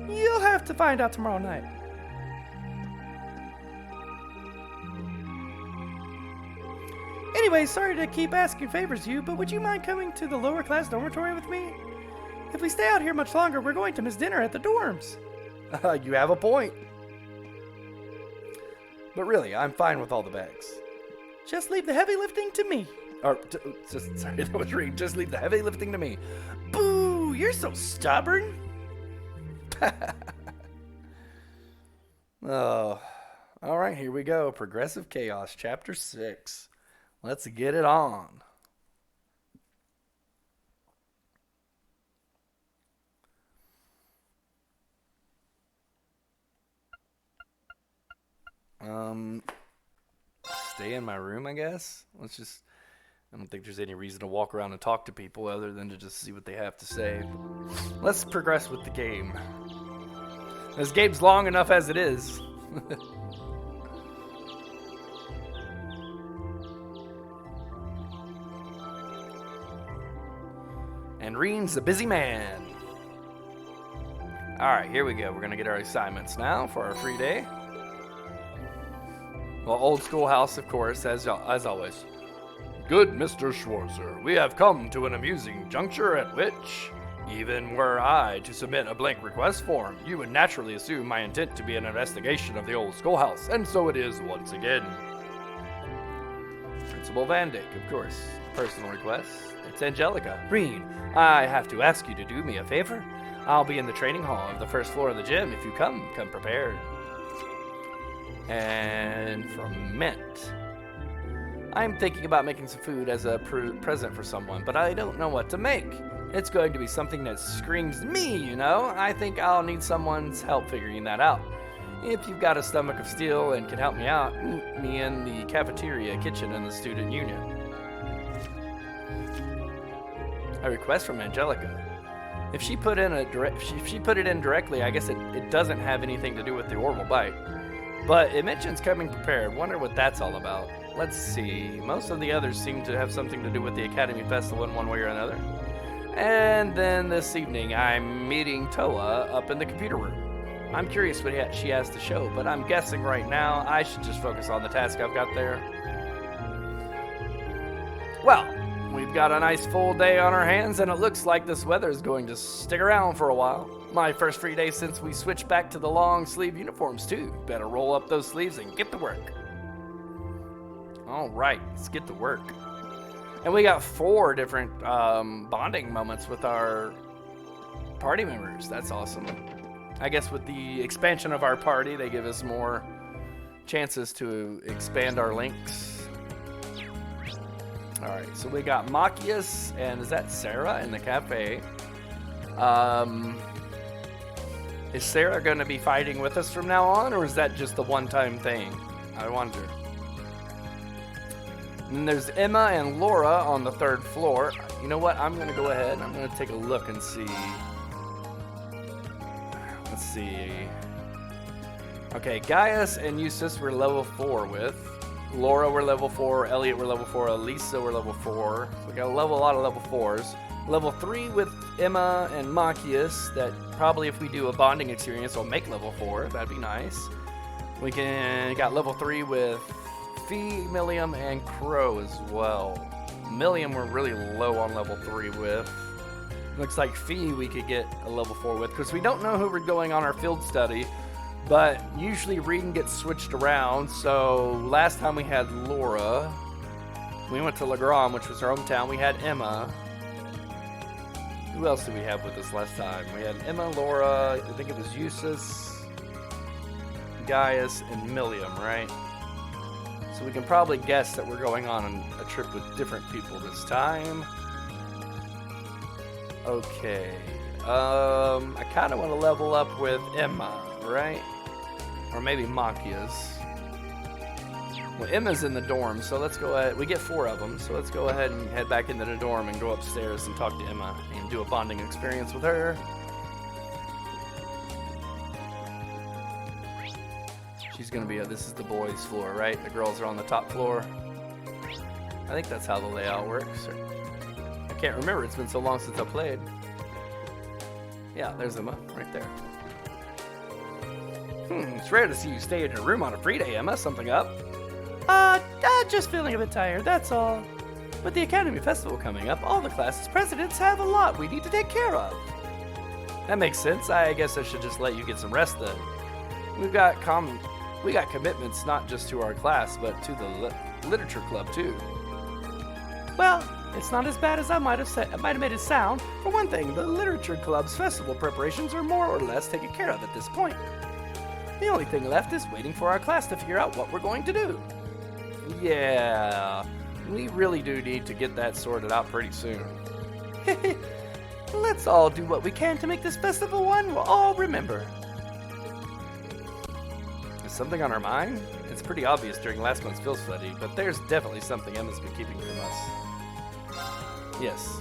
Speaker 1: You'll have to find out tomorrow night. Anyway, sorry to keep asking favors of you, but would you mind coming to the lower class dormitory with me? If we stay out here much longer, we're going to miss dinner at the dorms. You have a point. But really, I'm fine with all the bags. Just leave the heavy lifting to me. Sorry, that was Reed. Just leave the heavy lifting to me. Boo! You're so stubborn. Oh. All right, here we go. Progressive Chaos, Chapter 6. Let's get it on. Stay in my room, I guess. I don't think there's any reason to walk around and talk to people other than to just see what they have to say. Let's progress with the game. This game's long enough as it is. And Reen's a busy man. Alright, here we go. We're going to get our assignments now for our free day. Well, old schoolhouse, of course, as always. Good Mr. Schwarzer, we have come to an amusing juncture at which, even were I to submit a blank request form, you would naturally assume my intent to be an investigation of the old schoolhouse, and so it is once again. Principal Van Dyke, of course. Personal request. It's Angelica. Reen, I have to ask you to do me a favor. I'll be in the training hall of the first floor of the gym. If you come prepared. And from Mint. I'm thinking about making some food as a present for someone, but I don't know what to make. It's going to be something that screams me, you know? I think I'll need someone's help figuring that out. If you've got a stomach of steel and can help me out, meet me in the cafeteria kitchen in the student union. A request from Angelica. If she put in if she put it in directly, I guess it doesn't have anything to do with the Orbital Bite. But it mentions coming prepared. Wonder what that's all about. Let's see. Most of the others seem to have something to do with the Academy Festival in one way or another. And then this evening, I'm meeting Toa up in the computer room. I'm curious what she has to show, but I'm guessing right now I should just focus on the task I've got there. Well, we've got a nice full day on our hands, and it looks like this weather is going to stick around for a while. My first free day since we switched back to the long sleeve uniforms, too. Better roll up those sleeves and get to work. All right, let's get to work. And we got 4 different bonding moments with our party members. That's awesome. I guess with the expansion of our party, they give us more chances to expand our links. All right, so we got Machias, and is that Sarah in the cafe? Is Sarah going to be fighting with us from now on, or is that just a one-time thing? I wonder. And there's Emma and Laura on the 3rd floor. You know what? I'm going to go ahead and I'm going to take a look and see. Let's see. Okay, Gaius and Eustace we're level 4 with. Laura we're level 4. Elliot we're level 4. Elisa we're level 4. So we got a lot of level 4s. Level 3 with Emma and Machias. That probably if we do a bonding experience will make level 4. That'd be nice. We got level 3 with Fee, Milliam, and Crow as well. Milliam we're really low on level 3 with. Looks like Fee we could get a level 4 with, because we don't know who we're going on our field study, but usually reading gets switched around. So last time we had Laura. We went to Legram, which was our hometown. We had Emma. Who else did we have with us last time? We had Emma, Laura, I think it was Eustace, Gaius, and Milliam, right? So we can probably guess that we're going on a trip with different people this time. Okay. I kind of want to level up with Emma, right? Or maybe Machias. Well, Emma's in the dorm, so let's go ahead. We get 4 of them, so let's go ahead and head back into the dorm and go upstairs and talk to Emma and do a bonding experience with her. She's gonna be this is the boys' floor, right? The girls are on the top floor. I think that's how the layout works. I can't remember, it's been so long since I played. Yeah, there's Emma, right there. It's rare to see you stay in your room on a free day, Emma. Something up? Just feeling a bit tired, that's all. With the Academy Festival coming up, all the class's presidents have a lot we need to take care of. That makes sense. I guess I should just let you get some rest then. We got commitments not just to our class, but to the literature club too. Well, it's not as bad as I might have made it sound. For one thing, the literature club's festival preparations are more or less taken care of at this point. The only thing left is waiting for our class to figure out what we're going to do. Yeah, we really do need to get that sorted out pretty soon. Let's all do what we can to make this festival one we'll all remember. Is something on our mind? It's pretty obvious during last month's field study, but there's definitely something Emma's been keeping from us. Yes.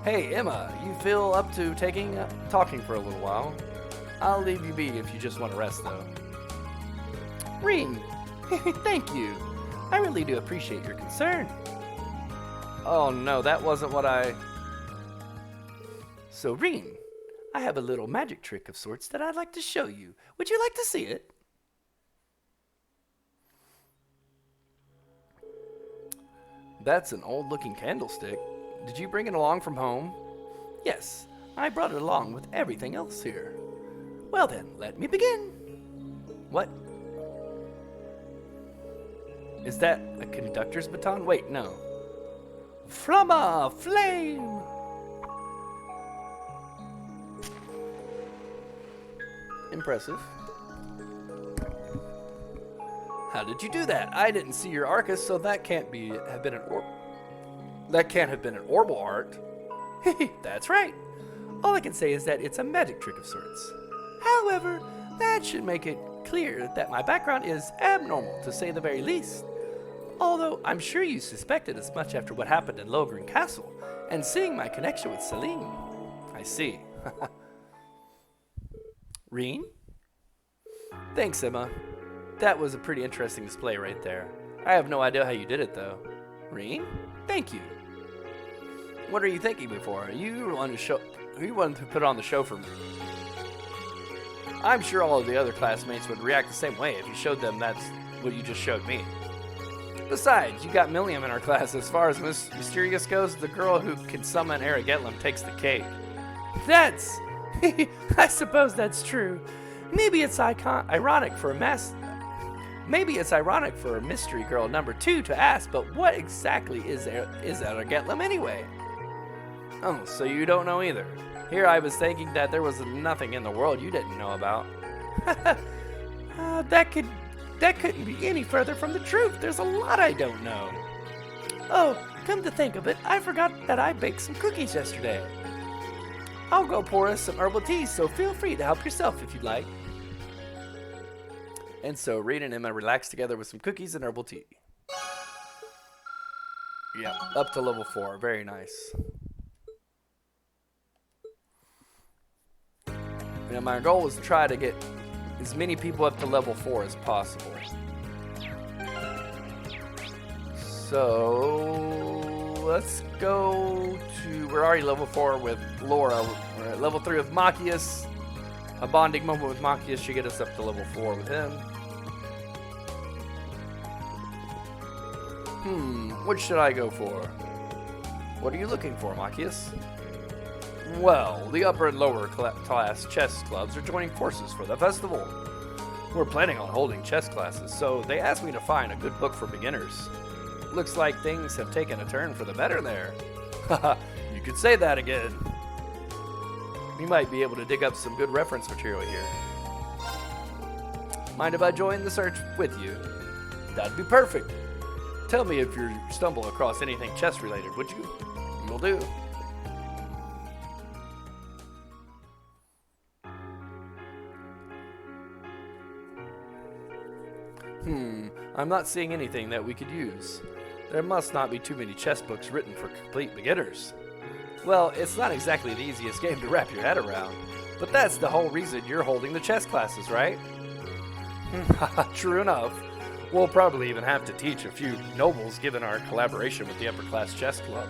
Speaker 1: Hey, Emma, you feel up to talking for a little while? I'll leave you be if you just want to rest, though. Rean, thank you. I really do appreciate your concern. Oh no, that wasn't what I... So, Rean, I have a little magic trick of sorts that I'd like to show you. Would you like to see it? That's an old-looking candlestick. Did you bring it along from home? Yes, I brought it along with everything else here. Well then, let me begin. What? Is that a conductor's baton? Wait, no. Flamma! Flame! Impressive. How did you do that? I didn't see your Arcus, so that can't have been an Orbal art. That's right. All I can say is that it's a magic trick of sorts. However, that should make it clear that my background is abnormal, to say the very least. Although I'm sure you suspected as much after what happened in Lohengrin Castle, and seeing my connection with Celine. I see. Reen? Thanks, Emma. That was a pretty interesting display right there. I have no idea how you did it, though. Reen? Thank you. What are you thanking me for? You wanted to put on the show for me. I'm sure all of the other classmates would react the same way if you showed them that's what you just showed me. Besides, you got Milliam in our class. As far as Mysterious goes, the girl who can summon Aragetlum takes the cake. That's... I suppose that's true. Maybe it's ironic for a mystery girl number 2 to ask, but what exactly is Aragetlum anyway? Oh, so you don't know either. Here I was thinking that there was nothing in the world you didn't know about. That couldn't be any further from the truth. There's a lot I don't know. Oh, come to think of it, I forgot that I baked some cookies yesterday. I'll go pour us some herbal tea, so feel free to help yourself if you'd like. And so Reed and Emma relaxed together with some cookies and herbal tea. Yeah, up to level 4. Very nice. And my goal was to try to get as many people up to level 4 as possible. So let's go to... We're already level 4 with Laura. We're at level 3 with Machias. A bonding moment with Machias should get us up to level 4 with him. What should I go for? What are you looking for, Machias? Well, the upper and lower class chess clubs are joining forces for the festival. We're planning on holding chess classes, so they asked me to find a good book for beginners. Looks like things have taken a turn for the better there. Haha, you could say that again. We might be able to dig up some good reference material here. Mind if I join the search with you? That'd be perfect. Tell me if you stumble across anything chess related, would you? Will do. I'm not seeing anything that we could use. There must not be too many chess books written for complete beginners. Well, it's not exactly the easiest game to wrap your head around, but that's the whole reason you're holding the chess classes, right? True enough. We'll probably even have to teach a few nobles given our collaboration with the Upper Class Chess Club.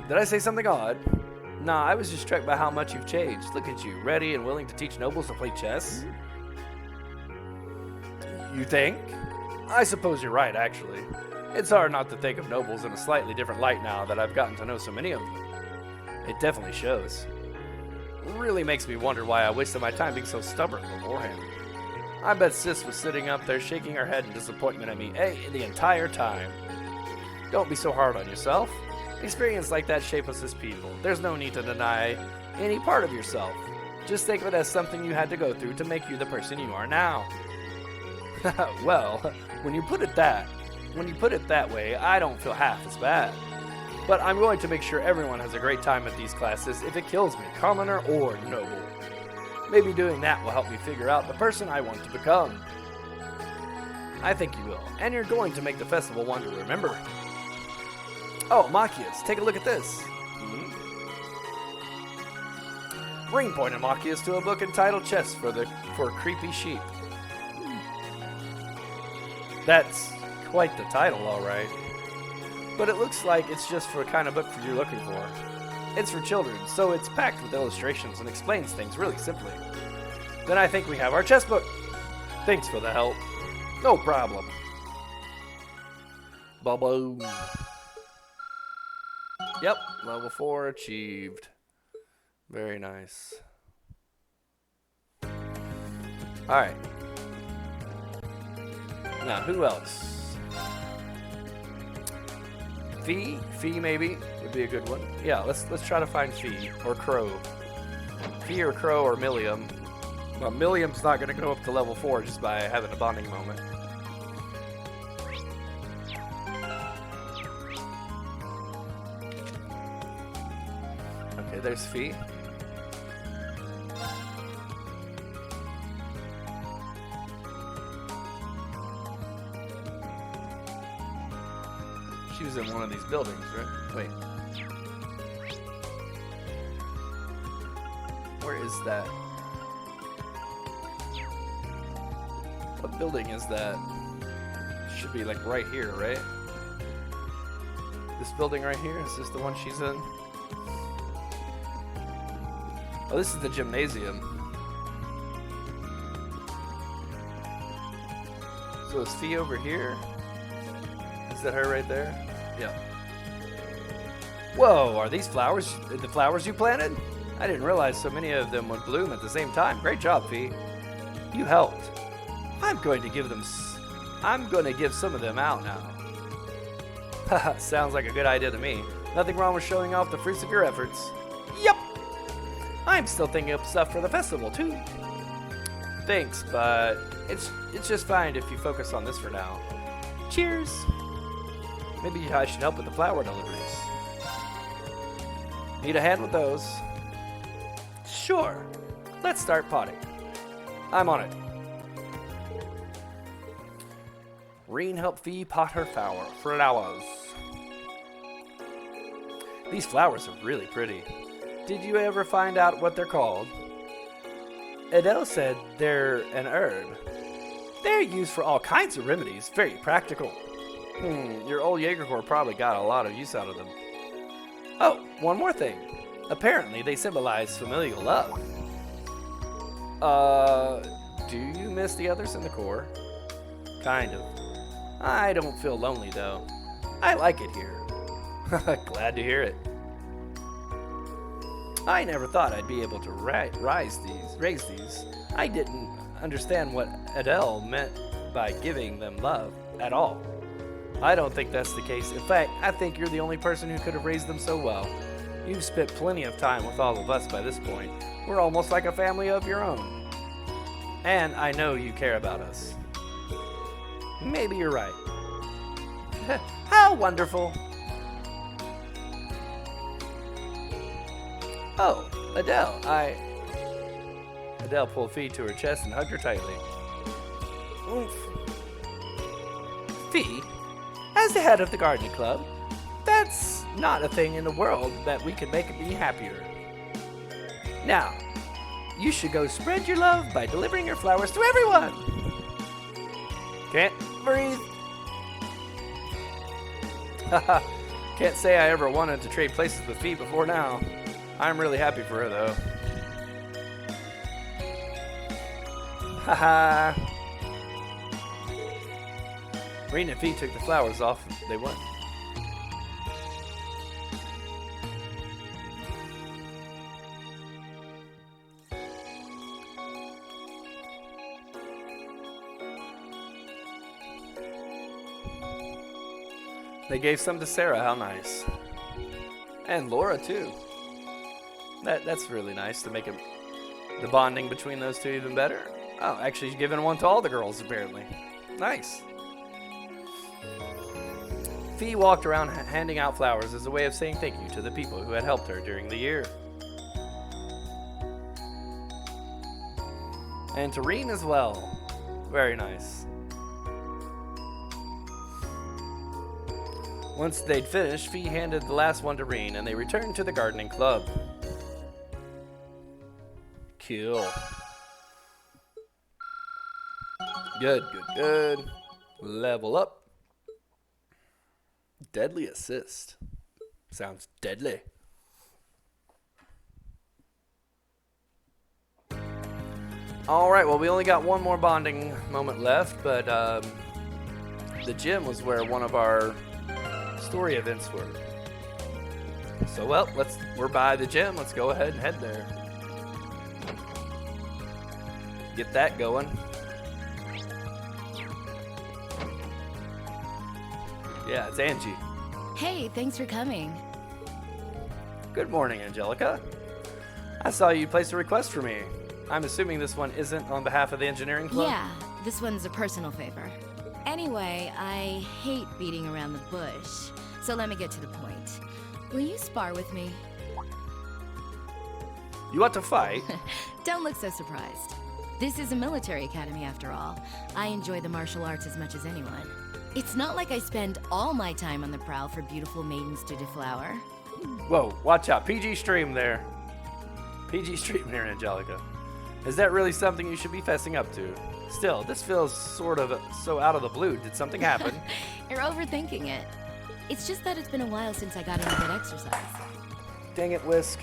Speaker 1: Did I say something odd? Nah, I was just struck by how much you've changed. Look at you, ready and willing to teach nobles to play chess? You think? I suppose you're right, actually. It's hard not to think of nobles in a slightly different light now that I've gotten to know so many of them. It definitely shows. It really makes me wonder why I wasted my time being so stubborn beforehand. I bet Sis was sitting up there shaking her head in disappointment at me the entire time. Don't be so hard on yourself. Experience like that shape us as people. There's no need to deny any part of yourself. Just think of it as something you had to go through to make you the person you are now. Well, when you put it that way, I don't feel half as bad. But I'm going to make sure everyone has a great time at these classes if it kills me, commoner or noble. Maybe doing that will help me figure out the person I want to become. I think you will, and you're going to make the festival one to remember. Oh, Machias, take a look at this. Ring pointed Machias to a book entitled Chess for Creepy Sheep. That's quite the title, all right. But it looks like it's just for the kind of book you're looking for. It's for children, so it's packed with illustrations and explains things really simply. Then I think we have our chess book. Thanks for the help. No problem. Ba-boom. Yep, level 4 achieved. Very nice. Alright. Now, who else? Fee maybe would be a good one. Yeah, let's try to find Fee or Crow. Fee or Crow or Milliam. Well, Milliam's not going to go up to level 4 just by having a bonding moment. Okay, there's Fee. She was in one of these buildings, right? Wait. Where is that? What building is that? Should be like right here, right? This building right here? Is this the one she's in? Oh, this is the gymnasium. So is Fee over here? Is that her right there? Yeah. Whoa, are these flowers the flowers you planted? I didn't realize so many of them would bloom at the same time. Great job, Fee. You helped. I'm going to give some of them out now. Haha, sounds like a good idea to me. Nothing wrong with showing off the fruits of your efforts. Yup. I'm still thinking of stuff for the festival too. Thanks, but it's just fine if you focus on this for now. Cheers. Maybe I should help with the flower deliveries. Need a hand with those? Sure. Let's start potting. I'm on it. Reen helped Fee pot her flowers. These flowers are really pretty. Did you ever find out what they're called? Adele said they're an herb. They're used for all kinds of remedies. Very practical. Your old Jaegercore probably got a lot of use out of them. Oh, one more thing. Apparently they symbolize familial love. Do you miss the others in the Corps? Kind of. I don't feel lonely though. I like it here. Glad to hear it. I never thought I'd be able to raise these. I didn't understand what Adele meant by giving them love at all. I don't think that's the case. In fact, I think you're the only person who could have raised them so well. You've spent plenty of time with all of us by this point. We're almost like a family of your own. And I know you care about us. Maybe you're right. How wonderful. Oh, Adele, Adele pulled Fee to her chest and hugged her tightly. Oomph. Fee, as the head of the gardening club, that's not a thing in the world that we could make me happier. Now, you should go spread your love by delivering your flowers to everyone. Can't breathe. Haha, can't say I ever wanted to trade places with Fee before now. I'm really happy for her though. Haha. Reen and Fee took the flowers off. They went. They gave some to Sarah. How nice. And Laura too. That's really nice to make the bonding between those two even better. Oh, actually she's giving one to all the girls apparently. Nice. Fee walked around handing out flowers as a way of saying thank you to the people who had helped her during the year. And to Reen as well. Very nice. Once they'd finished, Fee handed the last one to Reen and they returned to the gardening club. Cool. Good. Level up. Deadly assist. Sounds deadly. Alright, well we only got one more bonding moment left, but the gym was where one of our story events were. So well, we're by the gym. Let's go ahead and head there. Get that going. Yeah, it's Angie.
Speaker 16: Hey, thanks for coming.
Speaker 1: Good morning, Angelica. I saw you place a request for me. I'm assuming this one isn't on behalf of the engineering club?
Speaker 16: Yeah, this one's a personal favor. Anyway, I hate beating around the bush, so let me get to the point. Will you spar with me?
Speaker 1: You want to fight?
Speaker 16: Don't look so surprised. This is a military academy after all. I enjoy the martial arts as much as anyone. It's not like I spend all my time on the prowl for beautiful maidens to deflower.
Speaker 1: Whoa, watch out. PG stream there. PG stream here, Angelica. Is that really something you should be fessing up to? Still, this feels sort of so out of the blue. Did something happen?
Speaker 16: You're overthinking it. It's just that it's been a while since I got into good exercise.
Speaker 1: Dang it, Whisk.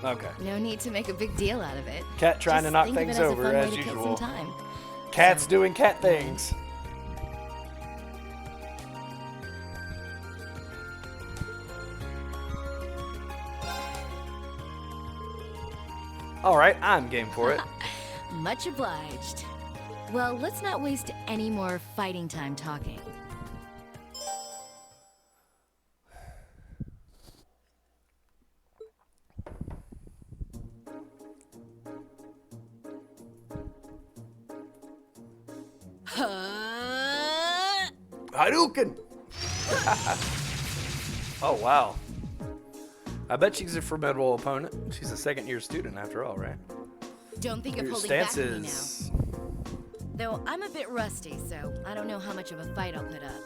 Speaker 1: Okay.
Speaker 16: No need to make a big deal out of it.
Speaker 1: Cat trying to
Speaker 16: Just
Speaker 1: knock
Speaker 16: think of
Speaker 1: things
Speaker 16: it as a
Speaker 1: over
Speaker 16: fun way
Speaker 1: as
Speaker 16: to kill
Speaker 1: usual.
Speaker 16: some time.
Speaker 1: Cat's doing cat things. All right, I'm game for it.
Speaker 16: Much obliged. Well, let's not waste any more fighting time talking.
Speaker 1: Hadouken! Oh, wow. I bet she's a formidable opponent. She's a second-year student after all, right?
Speaker 16: Don't think of
Speaker 1: Your
Speaker 16: holding back
Speaker 1: stance
Speaker 16: me now.
Speaker 1: is...
Speaker 16: Though I'm a bit rusty, so I don't know how much of a fight I'll put up.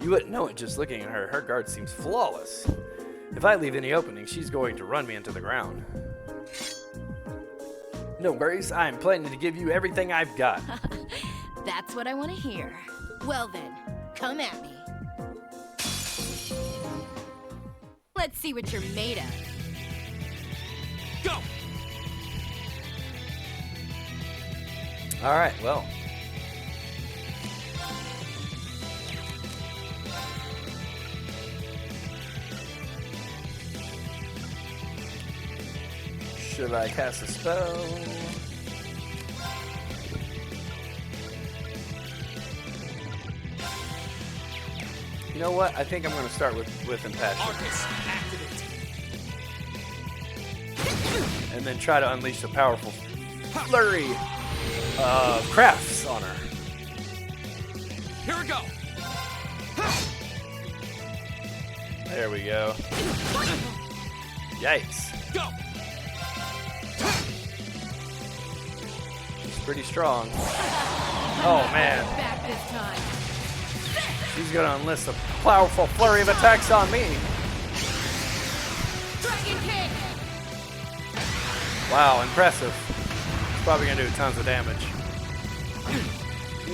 Speaker 1: You wouldn't know it just looking at her. Her guard seems flawless. If I leave any opening, she's going to run me into the ground. No worries, I'm planning to give you everything I've got.
Speaker 16: That's what I want to hear. Well then, come at me. Let's see what you're made of.
Speaker 3: Go!
Speaker 1: All right, well. Should I cast a spell? You know what? I think I'm going to start with Impassion. And then try to unleash a powerful flurry of crafts on her.
Speaker 3: Here we go.
Speaker 1: There we go. Yikes.
Speaker 3: Go.
Speaker 1: She's pretty strong. Oh, man.
Speaker 16: Back this time.
Speaker 1: She's going to enlist a powerful flurry of attacks on me.
Speaker 16: Dragon kick.
Speaker 1: Wow, impressive. It's probably going to do tons of damage.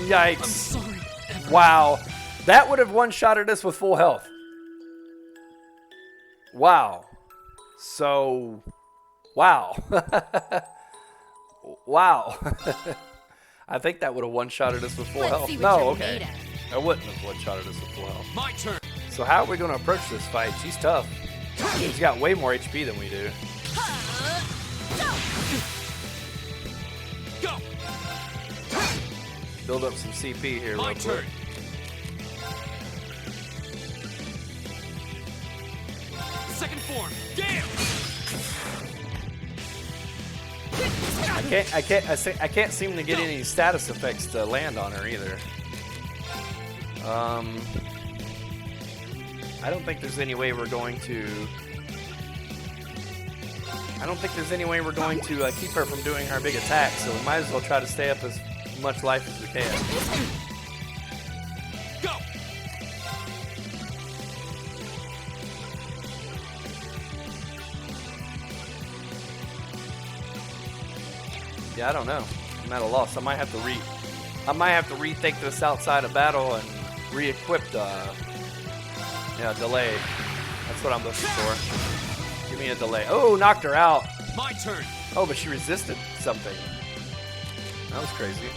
Speaker 1: Yikes.
Speaker 3: I'm sorry.
Speaker 1: Wow. That would have one-shotted us with full health. Wow. So, wow. Wow. I think that would have one-shotted us with full
Speaker 16: Let's
Speaker 1: health.
Speaker 16: see what
Speaker 1: No,
Speaker 16: you're
Speaker 1: okay.
Speaker 16: made of.
Speaker 1: I wouldn't have one-shotted us with full health.
Speaker 3: My turn.
Speaker 1: So how are we going to approach this fight? She's tough. She's got way more HP than we do.
Speaker 3: Go.
Speaker 1: Build up some CP here
Speaker 3: My
Speaker 1: real
Speaker 3: turn.
Speaker 1: quick.
Speaker 3: Second form. Damn.
Speaker 1: I can't seem to get any status effects to land on her either. I don't think there's any way we're going to. I don't think there's any way we're going to keep her from doing her big attack. So we might as well try to stay up as much life as we can.
Speaker 3: Go.
Speaker 1: Yeah, I don't know. I'm at a loss. I might have to rethink this outside of battle and re-equip delay. That's what I'm looking for. Give me a delay. Oh, knocked her out.
Speaker 3: My turn.
Speaker 1: Oh, but she resisted something. That was crazy.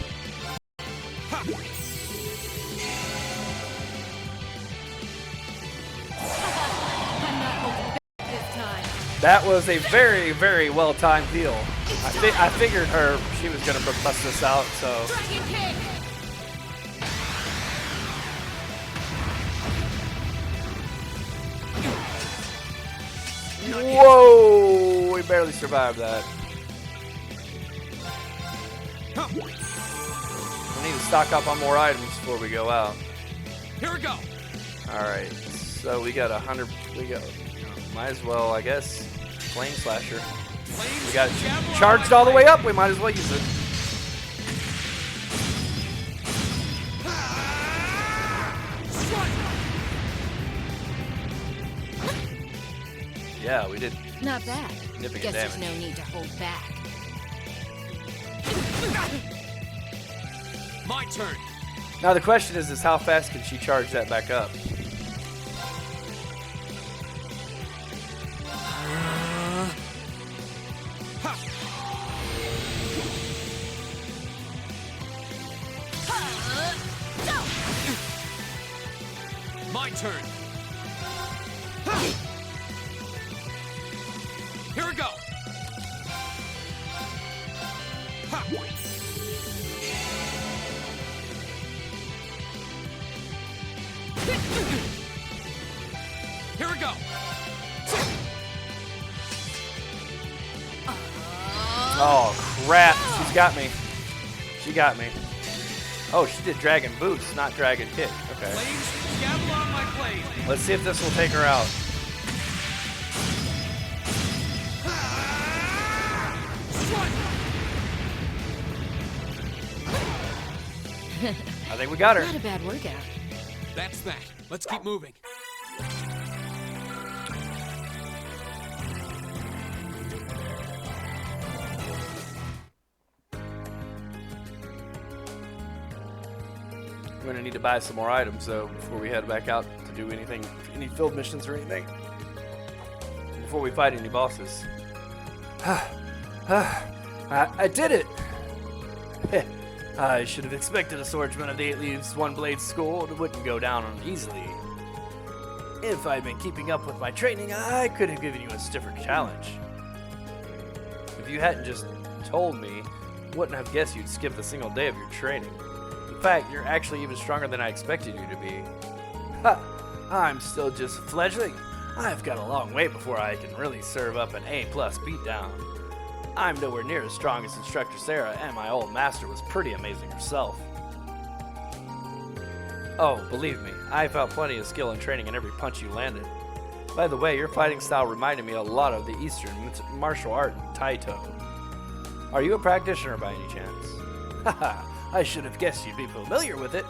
Speaker 1: That was a very, very well-timed deal. I figured she was going to bust this out, so. Whoa! We barely survived that. We need to stock up on more items before we go out.
Speaker 3: Here we go.
Speaker 1: All right. So we got 100. We got. Might as well, I guess. Flame slasher. We got it charged all the way up. We might as well use it. Yeah, we did.
Speaker 16: Not bad.
Speaker 1: Significant
Speaker 16: Guess there's
Speaker 1: damage.
Speaker 16: no need to hold back.
Speaker 3: My turn.
Speaker 1: Now the question is how fast can she charge that back up?
Speaker 3: My turn. Here we go. Here we go.
Speaker 1: Oh crap! She's got me. She got me. Oh, she did dragon boost, not dragon kick. Okay. Let's see if this will take her out. I think we got her.
Speaker 16: Not a bad workout.
Speaker 3: That's that. Let's keep moving.
Speaker 1: We're gonna need to buy some more items though before we head back out to do anything, any field missions or anything. Before we fight any bosses. I did it! I should have expected a swordsman of the 8 Leaves, 1 Blade school. It wouldn't go down easily. If I'd been keeping up with my training, I could have given you a stiffer challenge. If you hadn't just told me, I wouldn't have guessed you'd skip a single day of your training. In fact, you're actually even stronger than I expected you to be. Ha! I'm still just fledgling. I've got a long way before I can really serve up an A+ beatdown. I'm nowhere near as strong as Instructor Sarah, and my old master was pretty amazing herself. Oh, believe me, I felt plenty of skill and training in every punch you landed. By the way, your fighting style reminded me a lot of the Eastern martial art Taito. Are you a practitioner by any chance? Haha, I should have guessed you'd be familiar with it.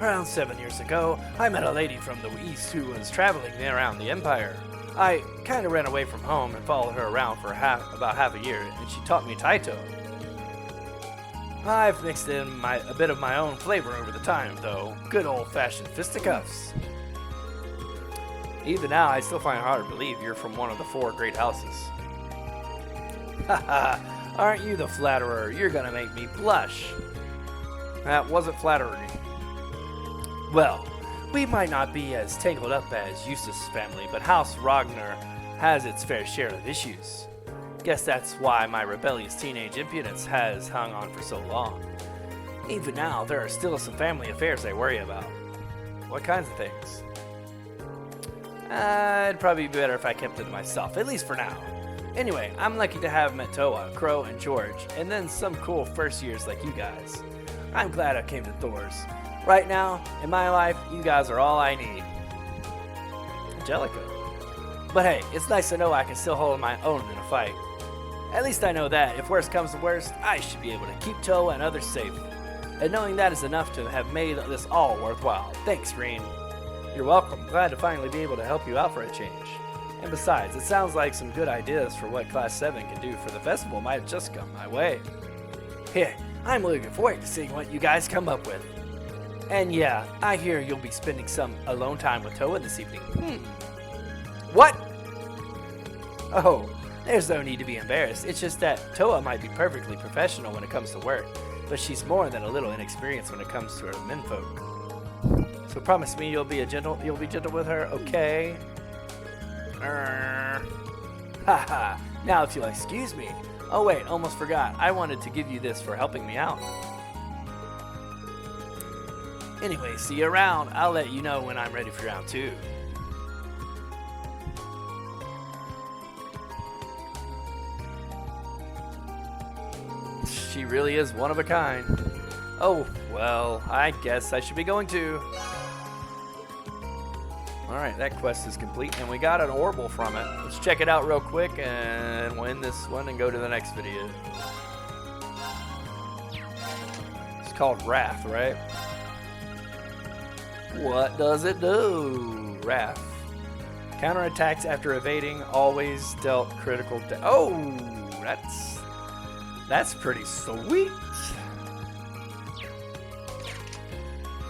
Speaker 1: Around 7 years ago, I met a lady from the East who was traveling around the Empire. I kind of ran away from home and followed her around for about half a year, and she taught me Taito. I've mixed in a bit of my own flavor over the time, though. Good old-fashioned fisticuffs. Even now, I still find it hard to believe you're from one of the 4 great houses. Haha, aren't you the flatterer? You're gonna make me blush. That wasn't flattering. Well, we might not be as tangled up as Eustace's family, but House Ragnar has its fair share of issues. Guess that's why my rebellious teenage impudence has hung on for so long. Even now, there are still some family affairs I worry about. What kinds of things? It'd probably be better if I kept it to myself, at least for now. Anyway, I'm lucky to have met Toa, Crow, and George, and then some cool first years like you guys. I'm glad I came to Thor's. Right now, in my life, you guys are all I need. Angelica. But hey, it's nice to know I can still hold my own in a fight. At least I know that, if worst comes to worst, I should be able to keep Toa and others safe. And knowing that is enough to have made this all worthwhile. Thanks, Green. You're welcome. Glad to finally be able to help you out for a change. And besides, it sounds like some good ideas for what Class 7 can do for the festival might just come my way. Here, I'm looking forward to seeing what you guys come up with. And yeah, I hear you'll be spending some alone time with Toa this evening. What? Oh, there's no need to be embarrassed. It's just that Toa might be perfectly professional when it comes to work, but she's more than a little inexperienced when it comes to her menfolk. So promise me you'll be gentle with her, okay? Haha. Now if you'll excuse me. Oh wait, almost forgot. I wanted to give you this for helping me out. Anyway, see you around. I'll let you know when I'm ready for round 2. She really is one of a kind. Oh, well, I guess I should be going to. Alright, that quest is complete, and we got an Orbital from it. Let's check it out real quick and win this one and go to the next video. It's called Wrath, right? What does it do? Wrath. Counterattacks after evading, always dealt critical oh, that's pretty sweet.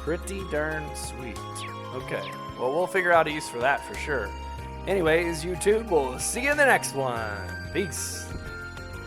Speaker 1: Pretty darn sweet. Okay, well, we'll figure out a use for that for sure. Anyways, YouTube, we'll see you in the next one. Peace.